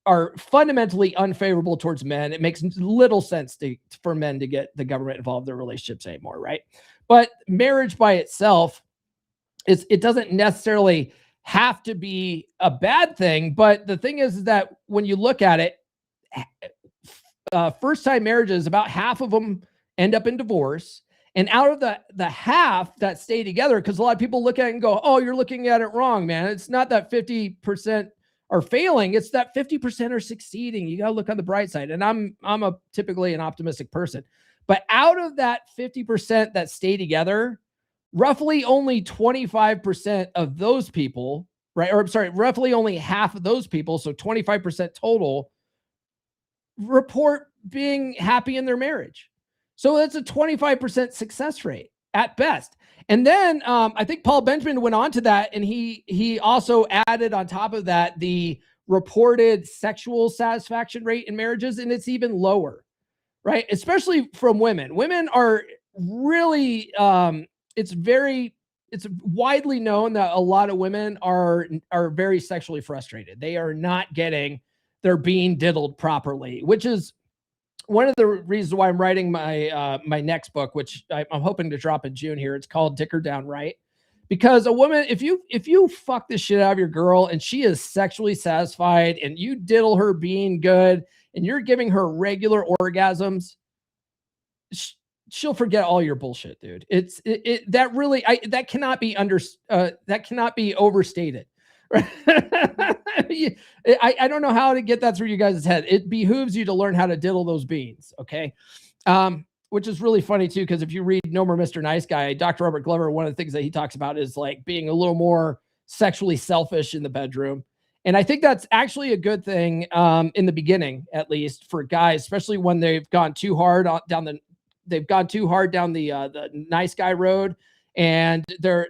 are fundamentally unfavorable towards men. It makes little sense for men to get the government involved in their relationships anymore, right? But marriage by itself, it doesn't necessarily have to be a bad thing. But the thing is that when you look at it, first-time marriages, about half of them end up in divorce. And out of the half that stay together, because a lot of people look at it and go, oh, you're looking at it wrong, man. It's not that 50% are failing. It's that 50% are succeeding. You got to look on the bright side. And I'm typically an optimistic person. But out of that 50% that stay together, roughly only 25% of those people, right? Or I'm sorry, roughly only half of those people, so 25% total, report being happy in their marriage. So that's a 25% success rate at best. And then I think Paul Benjamin went on to that, and he also added on top of that the reported sexual satisfaction rate in marriages, and it's even lower, right? Especially from women. Women are really, it's widely known that a lot of women are very sexually frustrated. They are not getting their being diddled properly, which is one of the reasons why I'm writing my my next book, which I'm hoping to drop in June here. It's called Dick Her Down Right. Because a woman, if you fuck the shit out of your girl and she is sexually satisfied and you diddle her being good and you're giving her regular orgasms, she'll forget all your bullshit, dude. That cannot be overstated. I don't know how to get that through you guys' head. It behooves you to learn how to diddle those beans, okay? Which is really funny too, because if you read No More Mr. Nice Guy, Dr. Robert Glover, one of the things that he talks about is like being a little more sexually selfish in the bedroom. And I think that's actually a good thing in the beginning, at least for guys, especially when they've gone too hard down the nice guy road, and they're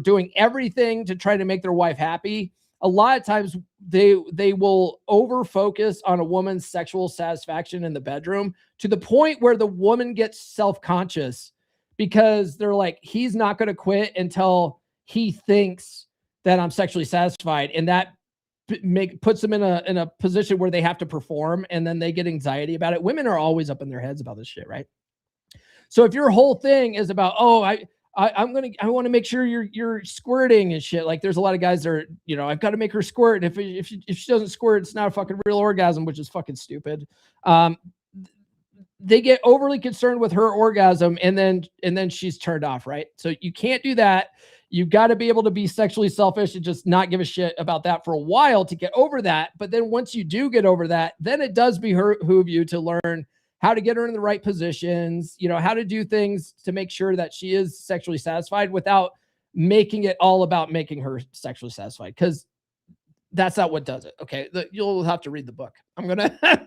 doing everything to try to make their wife happy. A lot of times they will over focus on a woman's sexual satisfaction in the bedroom to the point where the woman gets self-conscious because they're like, he's not going to quit until he thinks that I'm sexually satisfied. And that puts them in a position where they have to perform, and then they get anxiety about it. Women are always up in their heads about this shit, right? So if your whole thing is about, I want to make sure you're squirting and shit. Like there's a lot of guys that are, I've got to make her squirt. If she doesn't squirt, it's not a fucking real orgasm, which is fucking stupid. They get overly concerned with her orgasm, and then she's turned off, right? So you can't do that. You've got to be able to be sexually selfish and just not give a shit about that for a while to get over that. But then once you do get over that, then it does behoove you to learn how to get her in the right positions, how to do things to make sure that she is sexually satisfied without making it all about making her sexually satisfied. Because that's not what does it. Okay. You'll have to read the book. I'm going to,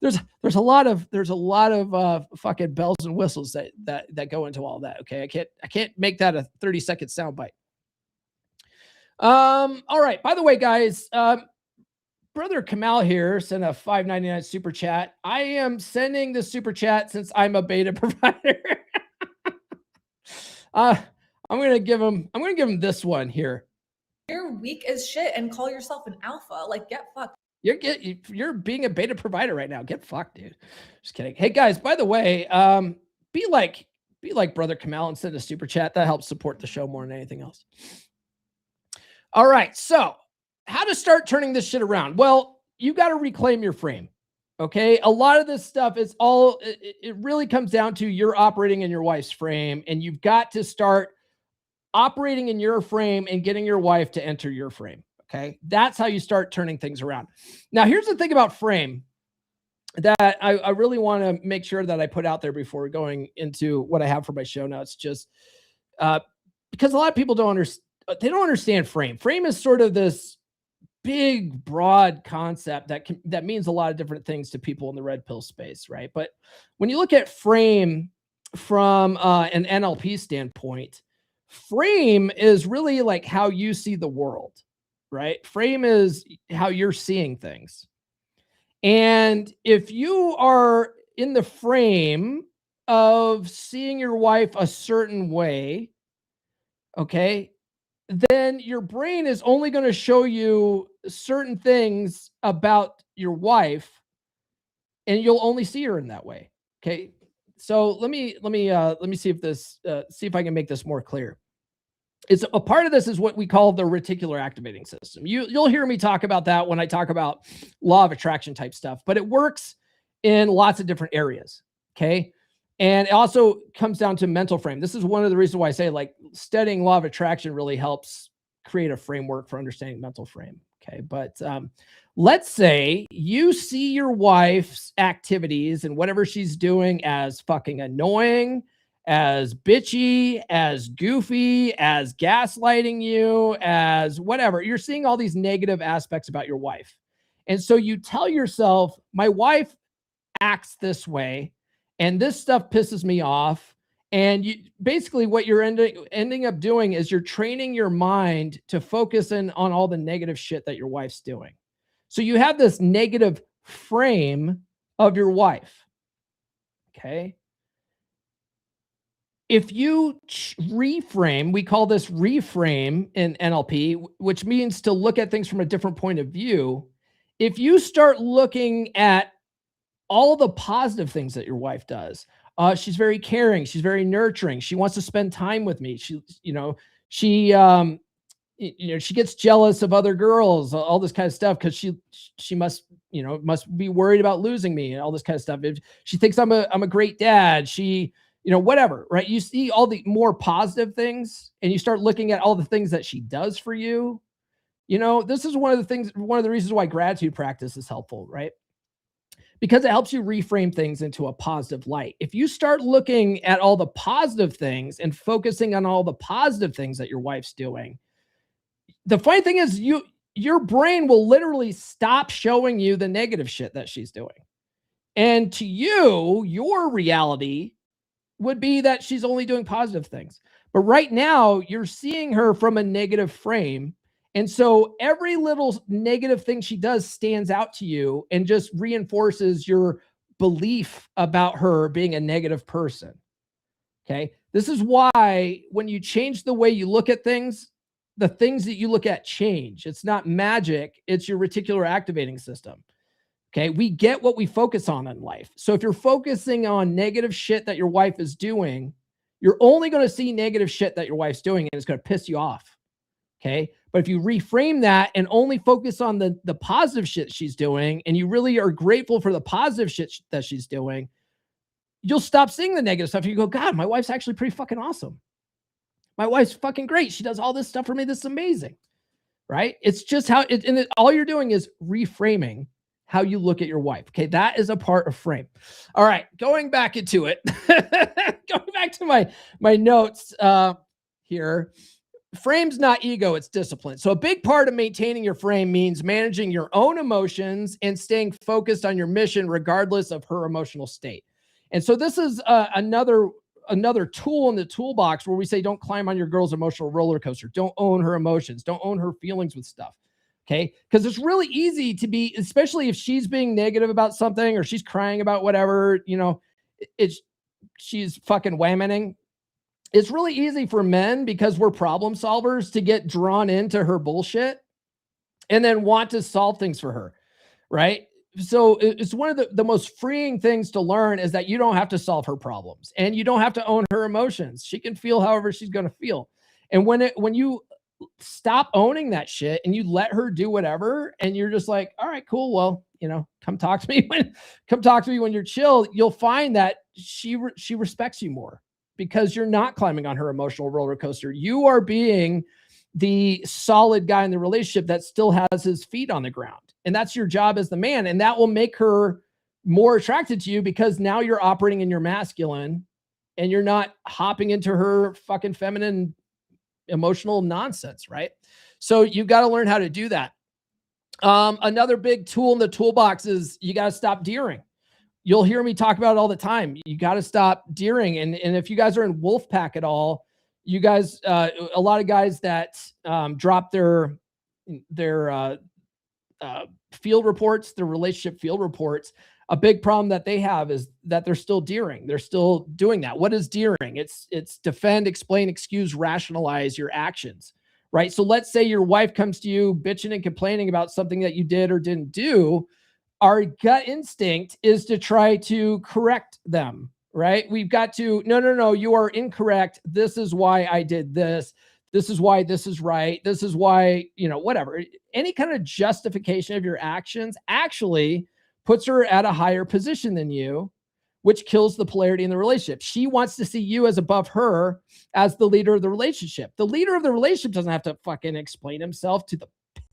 there's a lot of fucking bells and whistles that go into all that. Okay. I can't make that a 30-second soundbite. All right. By the way, guys, Brother Kamal here sent a $5.99 super chat. I am sending the super chat since I'm a beta provider. I'm gonna give him this one here. You're weak as shit and call yourself an alpha. Like, get fucked. You're being a beta provider right now. Get fucked, dude. Just kidding. Hey guys, by the way, be like Brother Kamal and send a super chat. That helps support the show more than anything else. All right, so how to start turning this shit around? Well, you got to reclaim your frame. Okay, a lot of this stuff is it really comes down to you're operating in your wife's frame, and you've got to start operating in your frame and getting your wife to enter your frame. Okay, that's how you start turning things around. Now, here's the thing about frame that I really want to make sure that I put out there before going into what I have for my show notes, just because a lot of people don't understand frame. Frame is sort of this big, broad concept that means a lot of different things to people in the red pill space, right? But when you look at frame from an NLP standpoint, frame is really like how you see the world, right? Frame is how you're seeing things. And if you are in the frame of seeing your wife a certain way, okay, then your brain is only going to show you certain things about your wife, and you'll only see her in that way. Okay. So let me see if I can make this more clear. It's a part of this is what we call the reticular activating system. You'll hear me talk about that when I talk about law of attraction type stuff, but it works in lots of different areas. Okay. And it also comes down to mental frame. This is one of the reasons why I say like studying law of attraction really helps create a framework for understanding mental frame. Okay. But let's say you see your wife's activities and whatever she's doing as fucking annoying, as bitchy, as goofy, as gaslighting you, as whatever. You're seeing all these negative aspects about your wife. And so you tell yourself, my wife acts this way, and this stuff pisses me off. And you basically what you're ending up doing is you're training your mind to focus in on all the negative shit that your wife's doing. So you have this negative frame of your wife. Okay. If you reframe, we call this reframe in NLP, which means to look at things from a different point of view. If you start looking at all the positive things that your wife does, she's very caring, she's very nurturing, she wants to spend time with me. She gets jealous of other girls, all this kind of stuff, because she must be worried about losing me and all this kind of stuff. If she thinks I'm a great dad, whatever, right? You see all the more positive things and you start looking at all the things that she does for you. This is one of the reasons why gratitude practice is helpful, right? Because it helps you reframe things into a positive light. If you start looking at all the positive things and focusing on all the positive things that your wife's doing, the funny thing is your brain will literally stop showing you the negative shit that she's doing. And to you, your reality would be that she's only doing positive things. But right now, you're seeing her from a negative frame. And so every little negative thing she does stands out to you and just reinforces your belief about her being a negative person. Okay. This is why when you change the way you look at things, the things that you look at change. It's not magic. It's your reticular activating system. Okay. We get what we focus on in life. So if you're focusing on negative shit that your wife is doing, you're only going to see negative shit that your wife's doing, and it's going to piss you off. Okay. But if you reframe that and only focus on the positive shit she's doing, and you really are grateful for the positive shit that she's doing, you'll stop seeing the negative stuff. You go, God, my wife's actually pretty fucking awesome. My wife's fucking great. She does all this stuff for me. This is amazing. Right. It's just all you're doing is reframing how you look at your wife. Okay. That is a part of frame. All right. Going back into it, going back to my notes here. Frame's not ego, it's discipline. So a big part of maintaining your frame means managing your own emotions and staying focused on your mission, regardless of her emotional state. And so this is another another tool in the toolbox where we say, don't climb on your girl's emotional roller coaster. Don't own her emotions. Don't own her feelings with stuff. Okay. Because it's really easy to be, especially if she's being negative about something or she's crying about whatever, she's fucking whamming. It's really easy for men, because we're problem solvers, to get drawn into her bullshit and then want to solve things for her. Right. So it's one of the most freeing things to learn, is that you don't have to solve her problems and you don't have to own her emotions. She can feel however she's going to feel. And when you stop owning that shit and you let her do whatever, and you're just like, all right, cool. Well, come talk to me when you're chill. You'll find that she respects you more, because you're not climbing on her emotional roller coaster. You are being the solid guy in the relationship that still has his feet on the ground. And that's your job as the man. And that will make her more attracted to you, because now you're operating in your masculine and you're not hopping into her fucking feminine emotional nonsense. Right. So you got to learn how to do that. Another big tool in the toolbox is you got to stop deering. You'll hear me talk about it all the time. You got to stop deering. And if you guys are in wolf pack at all, you guys, a lot of guys that drop their field reports, their relationship field reports, a big problem that they have is that they're still deering. They're still doing that. What is deering? It's defend, explain, excuse, rationalize your actions, right? So let's say your wife comes to you bitching and complaining about something that you did or didn't do. Our gut instinct is to try to correct them, right? We've got to, no, you are incorrect. This is why I did this. This is why this is right. This is why, whatever. Any kind of justification of your actions actually puts her at a higher position than you, which kills the polarity in the relationship. She wants to see you as above her as the leader of the relationship. The leader of the relationship doesn't have to fucking explain himself to the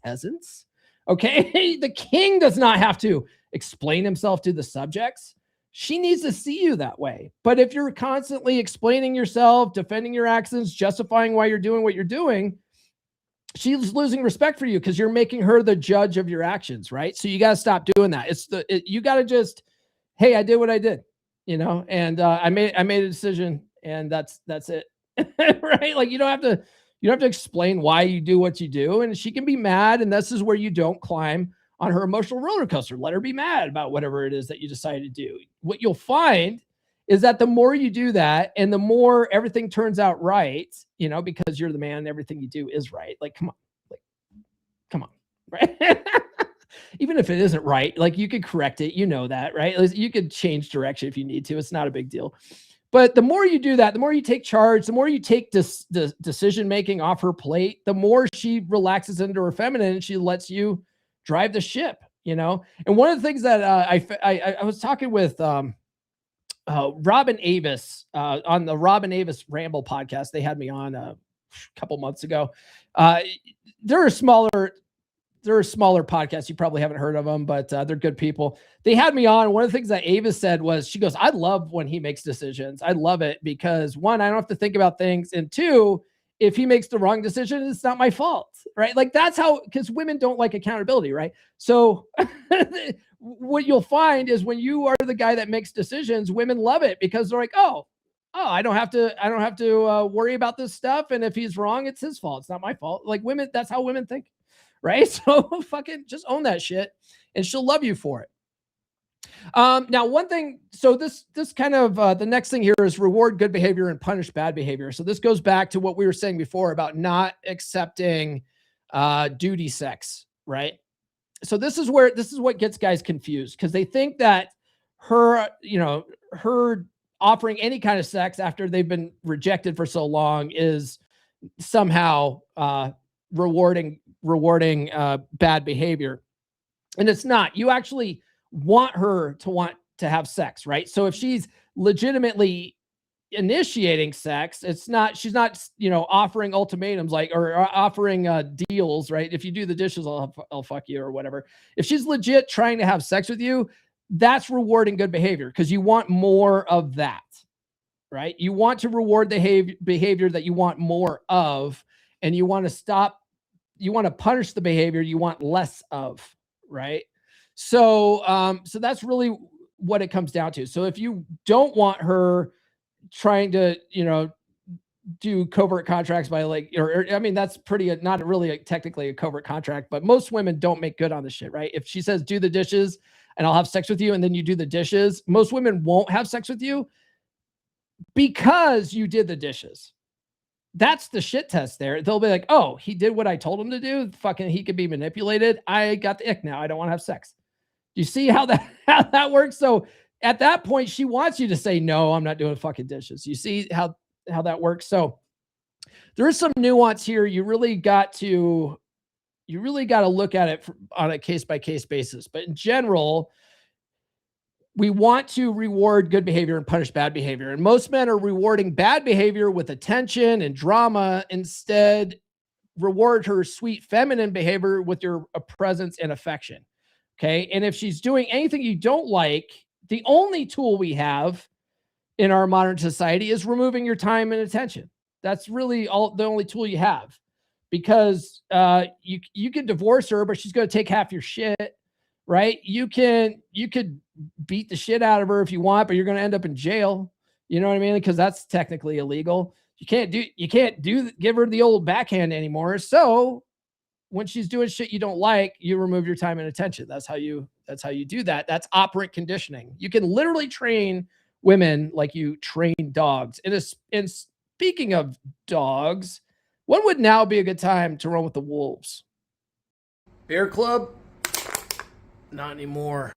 peasants. Okay. The king does not have to explain himself to the subjects. She needs to see you that way. But if you're constantly explaining yourself, defending your actions, justifying why you're doing what you're doing, she's losing respect for you, because you're making her the judge of your actions, right? So you got to stop doing that. You got to just, hey, I did what I did, and I made a decision, and that's it, right? Like you don't have to explain why you do what you do, and she can be mad, and this is where you don't climb on her emotional roller coaster. Let her be mad about whatever it is that you decide to do. What you'll find is that the more you do that, and the more everything turns out right, because you're the man and everything you do is right. Like, come on, right? Even if it isn't right, like you could correct it, that, right? You could change direction if you need to. It's not a big deal. But the more you do that, the more you take charge, the more you take the decision-making off her plate, the more she relaxes into her feminine and she lets you drive the ship, And one of the things that I was talking with Robin Avis on the Robin Avis Ramble podcast. They had me on a couple months ago. They're a smaller podcasts. You probably haven't heard of them, but they're good people. They had me on. One of the things that Avis said was, she goes, I love when he makes decisions. I love it because, one, I don't have to think about things. And two, if he makes the wrong decision, it's not my fault, right? Like that's how, because women don't like accountability, right? So what you'll find is when you are the guy that makes decisions, women love it because they're like, oh, I don't have to worry about this stuff. And if he's wrong, it's his fault. It's not my fault. Like women, that's how women think, right? So fucking just own that shit and she'll love you for it. Now, one thing, so this kind of, the next thing here is reward good behavior and punish bad behavior. So this goes back to what we were saying before about not accepting duty sex, right? So this is what gets guys confused because they think that her offering any kind of sex after they've been rejected for so long is somehow rewarding bad behavior. And it's not. You actually want her to have sex, right? So if she's legitimately initiating sex, she's not, offering ultimatums or offering deals, right? If you do the dishes, I'll fuck you or whatever. If she's legit trying to have sex with you, that's rewarding good behavior because you want more of that, right? You want to reward the behavior that you want more of, and you want to punish the behavior you want less of, right? So that's really what it comes down to. So if you don't want her trying to, do covert contracts by like, I mean, that's pretty, not really technically a covert contract, but most women don't make good on this shit, right? If she says, do the dishes and I'll have sex with you, and then you do the dishes, most women won't have sex with you because you did the dishes. That's the shit test there. They'll be like, oh, he did what I told him to do. Fucking, he could be manipulated. I got the ick now. I don't want to have sex. Do you see how that works? So at that point, she wants you to say, no, I'm not doing fucking dishes. You see how that works? So there is some nuance here. You really got to look at it on a case-by-case basis. But in general, we want to reward good behavior and punish bad behavior. And most men are rewarding bad behavior with attention and drama. Instead, reward her sweet feminine behavior with your presence and affection. Okay. And if she's doing anything you don't like, the only tool we have in our modern society is removing your time and attention. That's really the only tool you have, because you can divorce her, but she's going to take half your shit, right? You could beat the shit out of her if you want, but you're going to end up in jail. You know what I mean? Because that's technically illegal. You can't give her the old backhand anymore. So when she's doing shit you don't like, you remove your time and attention. That's how you do that. That's operant conditioning. You can literally train women like you train dogs. And speaking of dogs, when would now be a good time to run with the wolves? Bear club? Not anymore.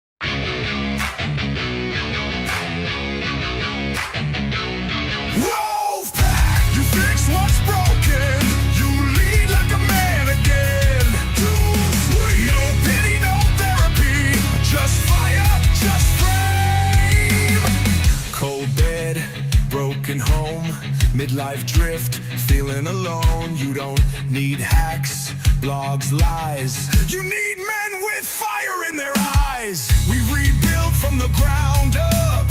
Wolfpack, you fix what's broken. You lead like a man again. Too sweet. No pity, no therapy. Just fire, just flame. Cold bed, broken home, midlife drift, feeling alone. You don't need hacks, blogs, lies. You need men with fire in their eyes. We rebuild from the ground up.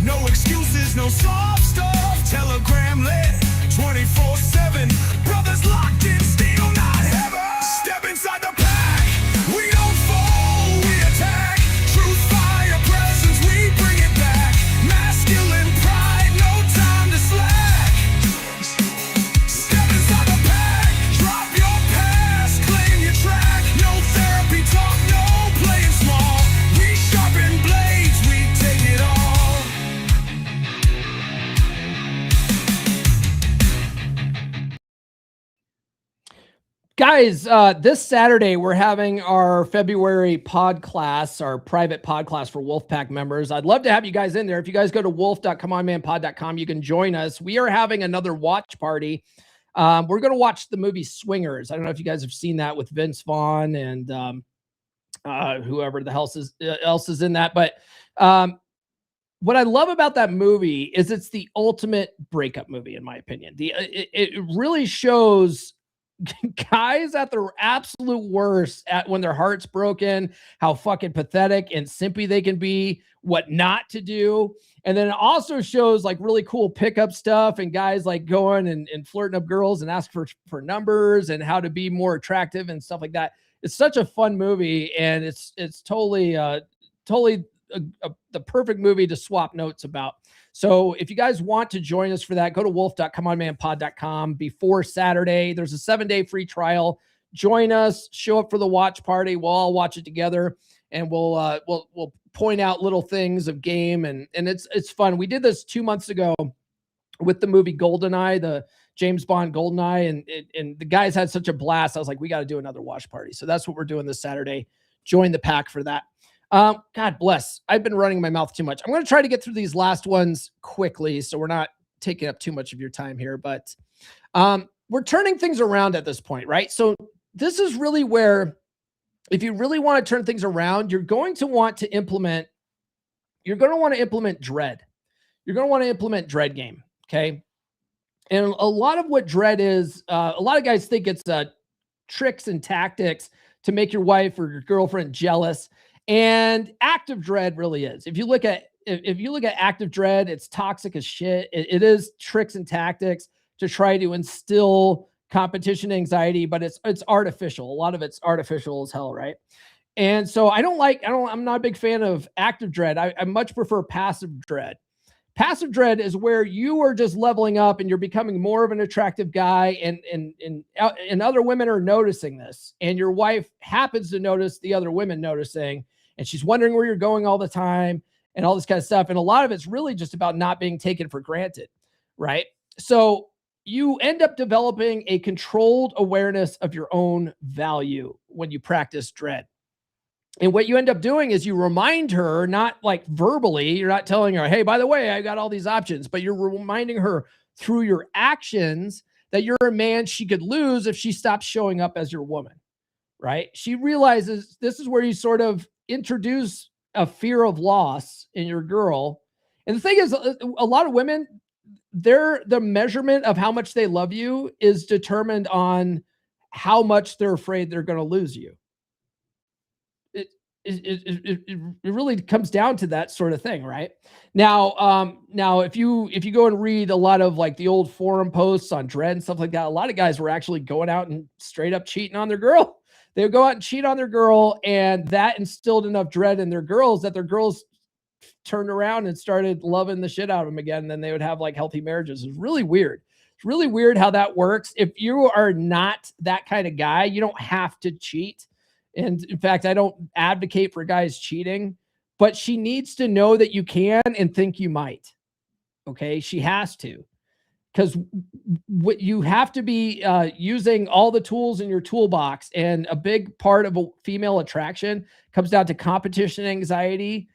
No excuses, no soft stuff. Telegram lit 24/7. Brothers locked in steel, not heaven. Step inside the pack. We don't fall, we attack. Truth, fire, presence, we bring it back. Masculine pride, no time to slack. Step inside the pack. Drop your past, claim your track. No therapy talk, no playing small. We sharpen blades, we take it all. Guys, this Saturday, we're having our February pod class, our private pod class for Wolfpack members. I'd love to have you guys in there. If you guys go to wolf.comeonmanpod.com, you can join us. We are having another watch party. We're going to watch the movie Swingers. I don't know if you guys have seen that with Vince Vaughn and whoever the hell else is in that. But what I love about that movie is it's the ultimate breakup movie, in my opinion. It really shows guys at their absolute worst, at when their heart's broken, how fucking pathetic and simpy they can be, what not to do. And then it also shows like really cool pickup stuff and guys like going and flirting up girls and ask for numbers and how to be more attractive and stuff like that. It's such a fun movie, and it's totally the perfect movie to swap notes about. So if you guys want to join us for that, go to wolf.comeonmanpod.com before Saturday. There's a 7-day free trial. Join us, show up for the watch party. We'll all watch it together, and we'll point out little things of game, and it's fun. We did this 2 months ago with the movie GoldenEye, the James Bond GoldenEye, and the guys had such a blast. I was like, we got to do another watch party. So that's what we're doing this Saturday. Join the pack for that. God bless. I've been running my mouth too much. I'm going to try to get through these last ones quickly, so we're not taking up too much of your time here, but we're turning things around at this point, right? So this is really where, if you really want to turn things around, you're going to want to implement dread. You're going to want to implement dread game. Okay. And a lot of what dread is, a lot of guys think it's tricks and tactics to make your wife or your girlfriend jealous. And active dread really is. If you look at active dread, it's toxic as shit. It is tricks and tactics to try to instill competition anxiety, but it's artificial. A lot of it's artificial as hell, right? And so I'm not a big fan of active dread. I much prefer passive dread. Passive dread is where you are just leveling up and you're becoming more of an attractive guy, and other women are noticing this, and your wife happens to notice the other women noticing, and she's wondering where you're going all the time and all this kind of stuff. And a lot of it's really just about not being taken for granted, right? So you end up developing a controlled awareness of your own value when you practice dread. And what you end up doing is you remind her, not like verbally, you're not telling her, hey, by the way, I got all these options, but you're reminding her through your actions that you're a man she could lose if she stops showing up as your woman, right? She realizes this is where you sort of introduce a fear of loss in your girl. And the thing is, a lot of women, the measurement of how much they love you is determined on how much they're afraid they're going to lose you. It really comes down to that sort of thing, right? Now, if you go and read a lot of like the old forum posts on dread and stuff like that, a lot of guys were actually going out and straight up cheating on their girl. They would go out and cheat on their girl, and that instilled enough dread in their girls that their girls turned around and started loving the shit out of them again. And then they would have like healthy marriages. It's really weird. It's really weird how that works. If you are not that kind of guy, you don't have to cheat. And in fact, I don't advocate for guys cheating, but she needs to know that you can and think you might. Okay. She has to, because what you have to be using all the tools in your toolbox. And a big part of a female attraction comes down to competition anxiety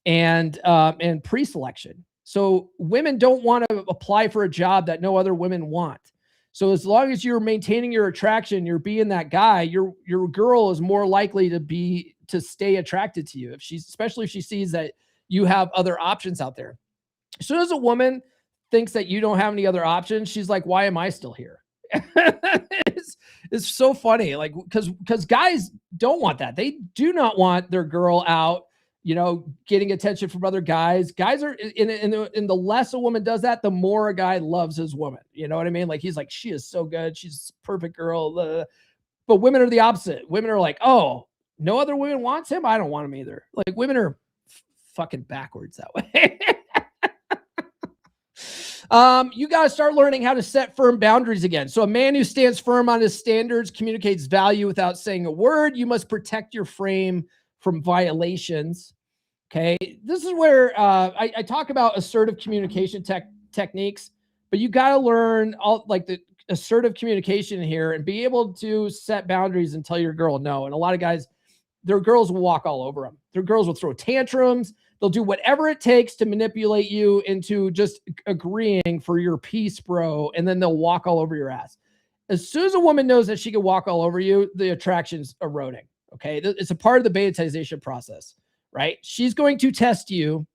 and pre-selection. So women don't want to apply for a job that no other women want. So as long as you're maintaining your attraction, you're being that guy, your girl is more likely to stay attracted to you, especially if she sees that you have other options out there. As soon as a woman thinks that you don't have any other options, she's like, why am I still here? It's so funny. Like, because guys don't want that. They do not want their girl out, getting attention from other guys. Guys are in the less a woman does that, the more a guy loves his woman. You know what I mean? Like, he's like, she is so good. She's a perfect girl. But women are the opposite. Women are like, oh, no other woman wants him. I don't want him either. Like, women are fucking backwards that way. You got to start learning how to set firm boundaries again. So a man who stands firm on his standards communicates value without saying a word. You must protect your frame from violations. Okay. This is where I talk about assertive communication techniques, but you got to learn all like the assertive communication here and be able to set boundaries and tell your girl no. And a lot of guys, their girls will walk all over them. Their girls will throw tantrums. They'll do whatever it takes to manipulate you into just agreeing for your peace, bro. And then they'll walk all over your ass. As soon as a woman knows that she can walk all over you, the attraction's eroding. Okay. It's a part of the betaization process, right? She's going to test you.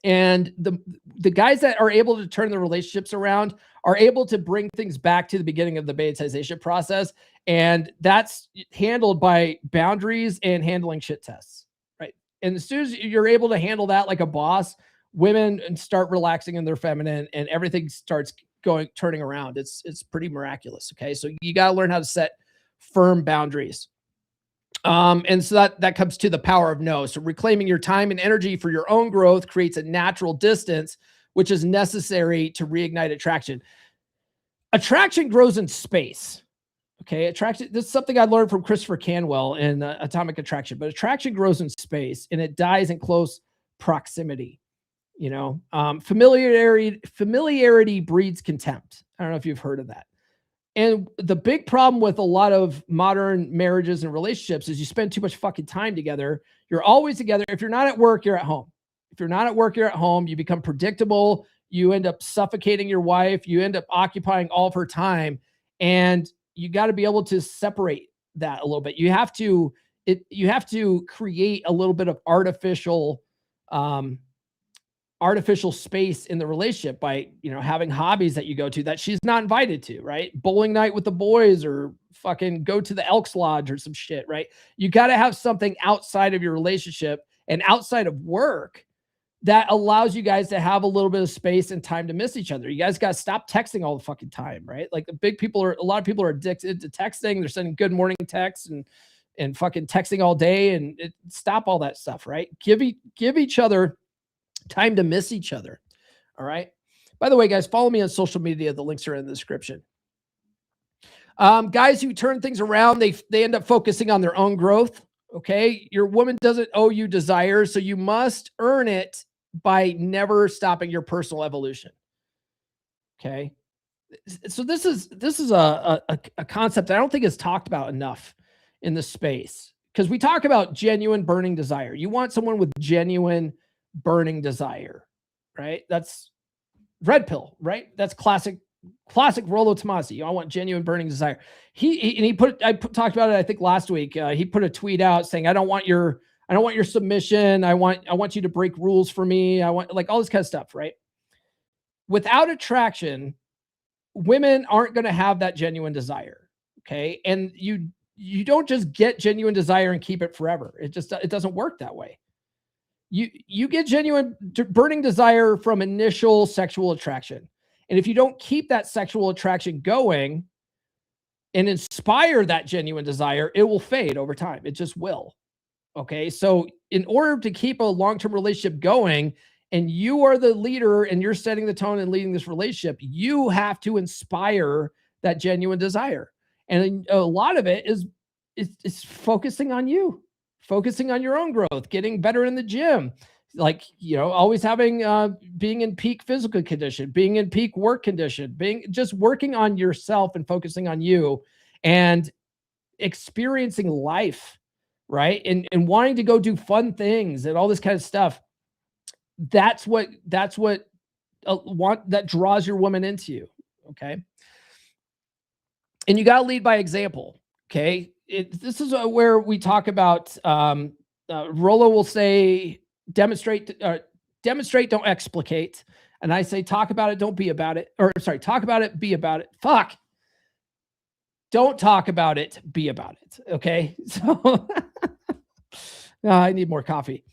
And the guys that are able to turn the relationships around are able to bring things back to the beginning of the betaization process. And that's handled by boundaries and handling shit tests, right? And as soon as you're able to handle that like a boss, women start relaxing in their feminine and everything starts turning around. It's pretty miraculous. Okay. So you got to learn how to set firm boundaries. And so that comes to the power of no. So reclaiming your time and energy for your own growth creates a natural distance, which is necessary to reignite attraction. Attraction grows in space. Okay. Attraction. This is something I learned from Christopher Canwell in Atomic Attraction, but attraction grows in space and it dies in close proximity. Familiarity breeds contempt. I don't know if you've heard of that. And the big problem with a lot of modern marriages and relationships is you spend too much fucking time together. You're always together. If you're not at work, you're at home. If you're not at work, you're at home. You become predictable. You end up suffocating your wife. You end up occupying all of her time. And you got to be able to separate that a little bit. You have to create a little bit of artificial space in the relationship by, having hobbies that you go to that she's not invited to, right? Bowling night with the boys or fucking go to the Elks Lodge or some shit, right? You got to have something outside of your relationship and outside of work that allows you guys to have a little bit of space and time to miss each other. You guys got to stop texting all the fucking time, right? Like a lot of people are addicted to texting. They're sending good morning texts and fucking texting all day and stop all that stuff, right? Give each other time to miss each other. All right. By the way, guys, follow me on social media. The links are in the description. Guys who turn things around, they end up focusing on their own growth. Okay. Your woman doesn't owe you desire, so you must earn it by never stopping your personal evolution. Okay. So this is a concept I don't think is talked about enough in this space, because we talk about genuine burning desire. You want someone with genuine burning desire, right? That's red pill, right? That's classic Rollo Tomasi. I want genuine burning desire. I talked about it, I think last week. He put a tweet out saying, I don't want your submission. I want you to break rules for me. I want, like, all this kind of stuff, right? Without attraction, women aren't going to have that genuine desire. Okay. And you don't just get genuine desire and keep it forever. It doesn't work that way. You get genuine burning desire from initial sexual attraction. And if you don't keep that sexual attraction going and inspire that genuine desire, it will fade over time. It just will. Okay. So in order to keep a long-term relationship going, and you are the leader and you're setting the tone and leading this relationship, you have to inspire that genuine desire. And a lot of it is focusing on you, focusing on your own growth, getting better in the gym, like, always having, being in peak physical condition, being in peak work condition, just working on yourself and focusing on you and experiencing life, right? And wanting to go do fun things and all this kind of stuff. That's what that draws your woman into you. Okay. And you got to lead by example. Okay. This is where we talk about, Rollo will say, demonstrate, don't explicate. And I say, talk about it, don't be about it. Or sorry, talk about it, be about it. Fuck. Don't talk about it, be about it. Okay. So I need more coffee.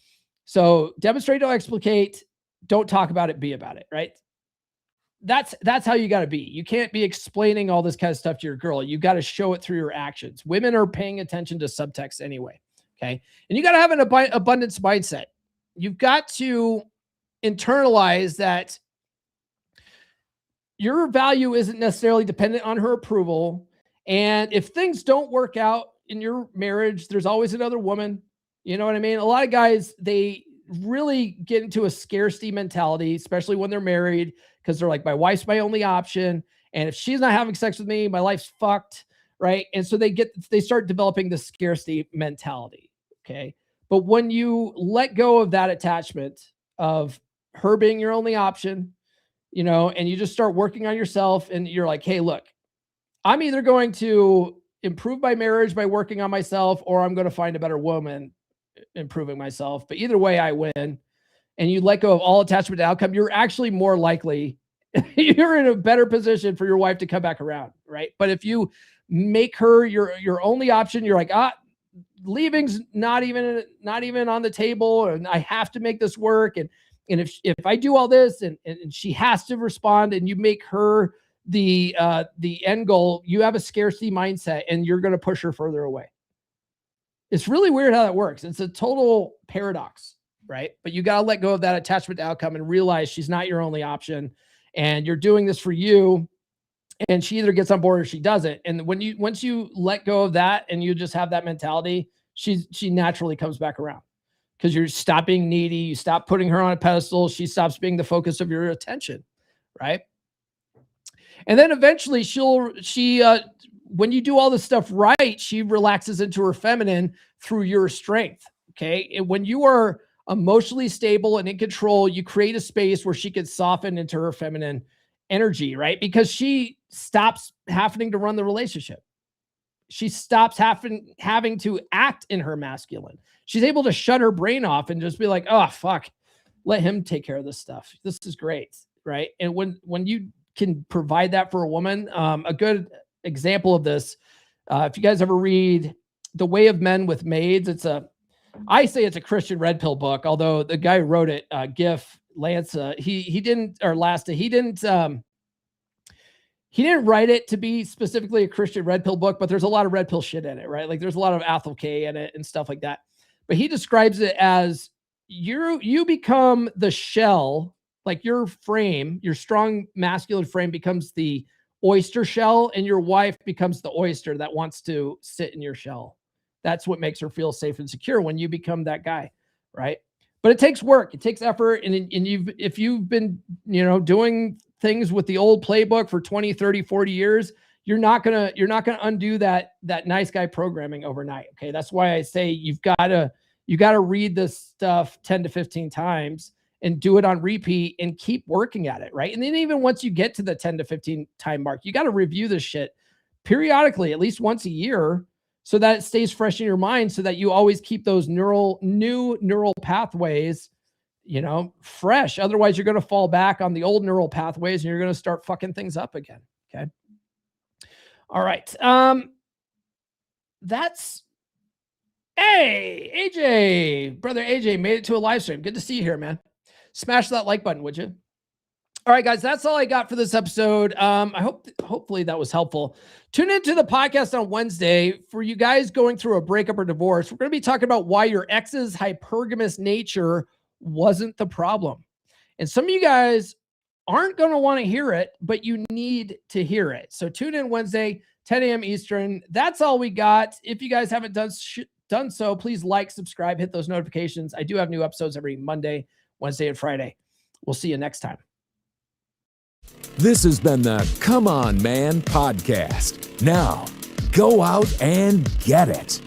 So demonstrate, don't explicate, don't talk about it, be about it, right? That's how you got to be. You can't be explaining all this kind of stuff to your girl. You got to show it through your actions. Women are paying attention to subtext anyway, okay? And you got to have an abundance mindset. You've got to internalize that your value isn't necessarily dependent on her approval. And if things don't work out in your marriage, there's always another woman. You know what I mean? A lot of guys, they really get into a scarcity mentality, especially when they're married, because they're like, my wife's my only option. And if she's not having sex with me, my life's fucked, right? And so they start developing the scarcity mentality, okay? But when you let go of that attachment of her being your only option, and you just start working on yourself, and you're like, hey, look, I'm either going to improve my marriage by working on myself, or I'm going to find a better woman improving myself. But either way, I win. And you let go of all attachment to outcome, you're actually more likely, you're in a better position for your wife to come back around, right? But if you make her your only option, you're like, leaving's not even on the table, and I have to make this work. And if I do all this and she has to respond, and you make her the end goal, you have a scarcity mindset, and you're going to push her further away. It's really weird how that works. It's a total paradox, right? But you got to let go of that attachment to outcome and realize she's not your only option, and you're doing this for you. And she either gets on board or she doesn't. And once you let go of that and you just have that mentality, she naturally comes back around, because you stop being needy. You stop putting her on a pedestal. She stops being the focus of your attention, right? And then eventually when you do all this stuff right, she relaxes into her feminine through your strength. Okay. And when you are emotionally stable and in control, you create a space where she can soften into her feminine energy, right? Because she stops having to run the relationship. She stops having to act in her masculine. She's able to shut her brain off and just be like, oh, fuck, let him take care of this stuff. This is great, right? And when you can provide that for a woman, a good example of this, if you guys ever read The Way of Men with Maids, I say it's a Christian red pill book, although the guy who wrote it, Lance, he didn't write it to be specifically a Christian red pill book, but there's a lot of red pill shit in it, right? Like there's a lot of Athel K in it and stuff like that. But he describes it as you become the shell Like your frame, your strong masculine frame becomes the oyster shell, and your wife becomes the oyster that wants to sit in your shell. That's what makes her feel safe and secure when you become that guy, right? But it takes work, it takes effort, and if you've been, doing things with the old playbook for 20, 30, 40 years, you're not gonna undo that nice guy programming overnight. Okay, that's why I say you gotta read this stuff 10 to 15 times and do it on repeat and keep working at it, right? And then even once you get to the 10 to 15 time mark, you got to review this shit periodically, at least once a year, so that it stays fresh in your mind, so that you always keep those new neural pathways, fresh. Otherwise, you're going to fall back on the old neural pathways and you're going to start fucking things up again. Okay. All right. Hey, AJ, brother AJ made it to a live stream. Good to see you here, man. Smash that like button, would you? All right, guys, that's all I got for this episode. Hopefully that was helpful. Tune into the podcast on Wednesday for you guys going through a breakup or divorce. We're going to be talking about why your ex's hypergamous nature wasn't the problem. And some of you guys aren't going to want to hear it, but you need to hear it. So tune in Wednesday, 10 a.m. Eastern. That's all we got. If you guys haven't done so, please like, subscribe, hit those notifications. I do have new episodes every Monday, Wednesday, and Friday. We'll see you next time. This has been the Come On Man podcast. Now, go out and get it.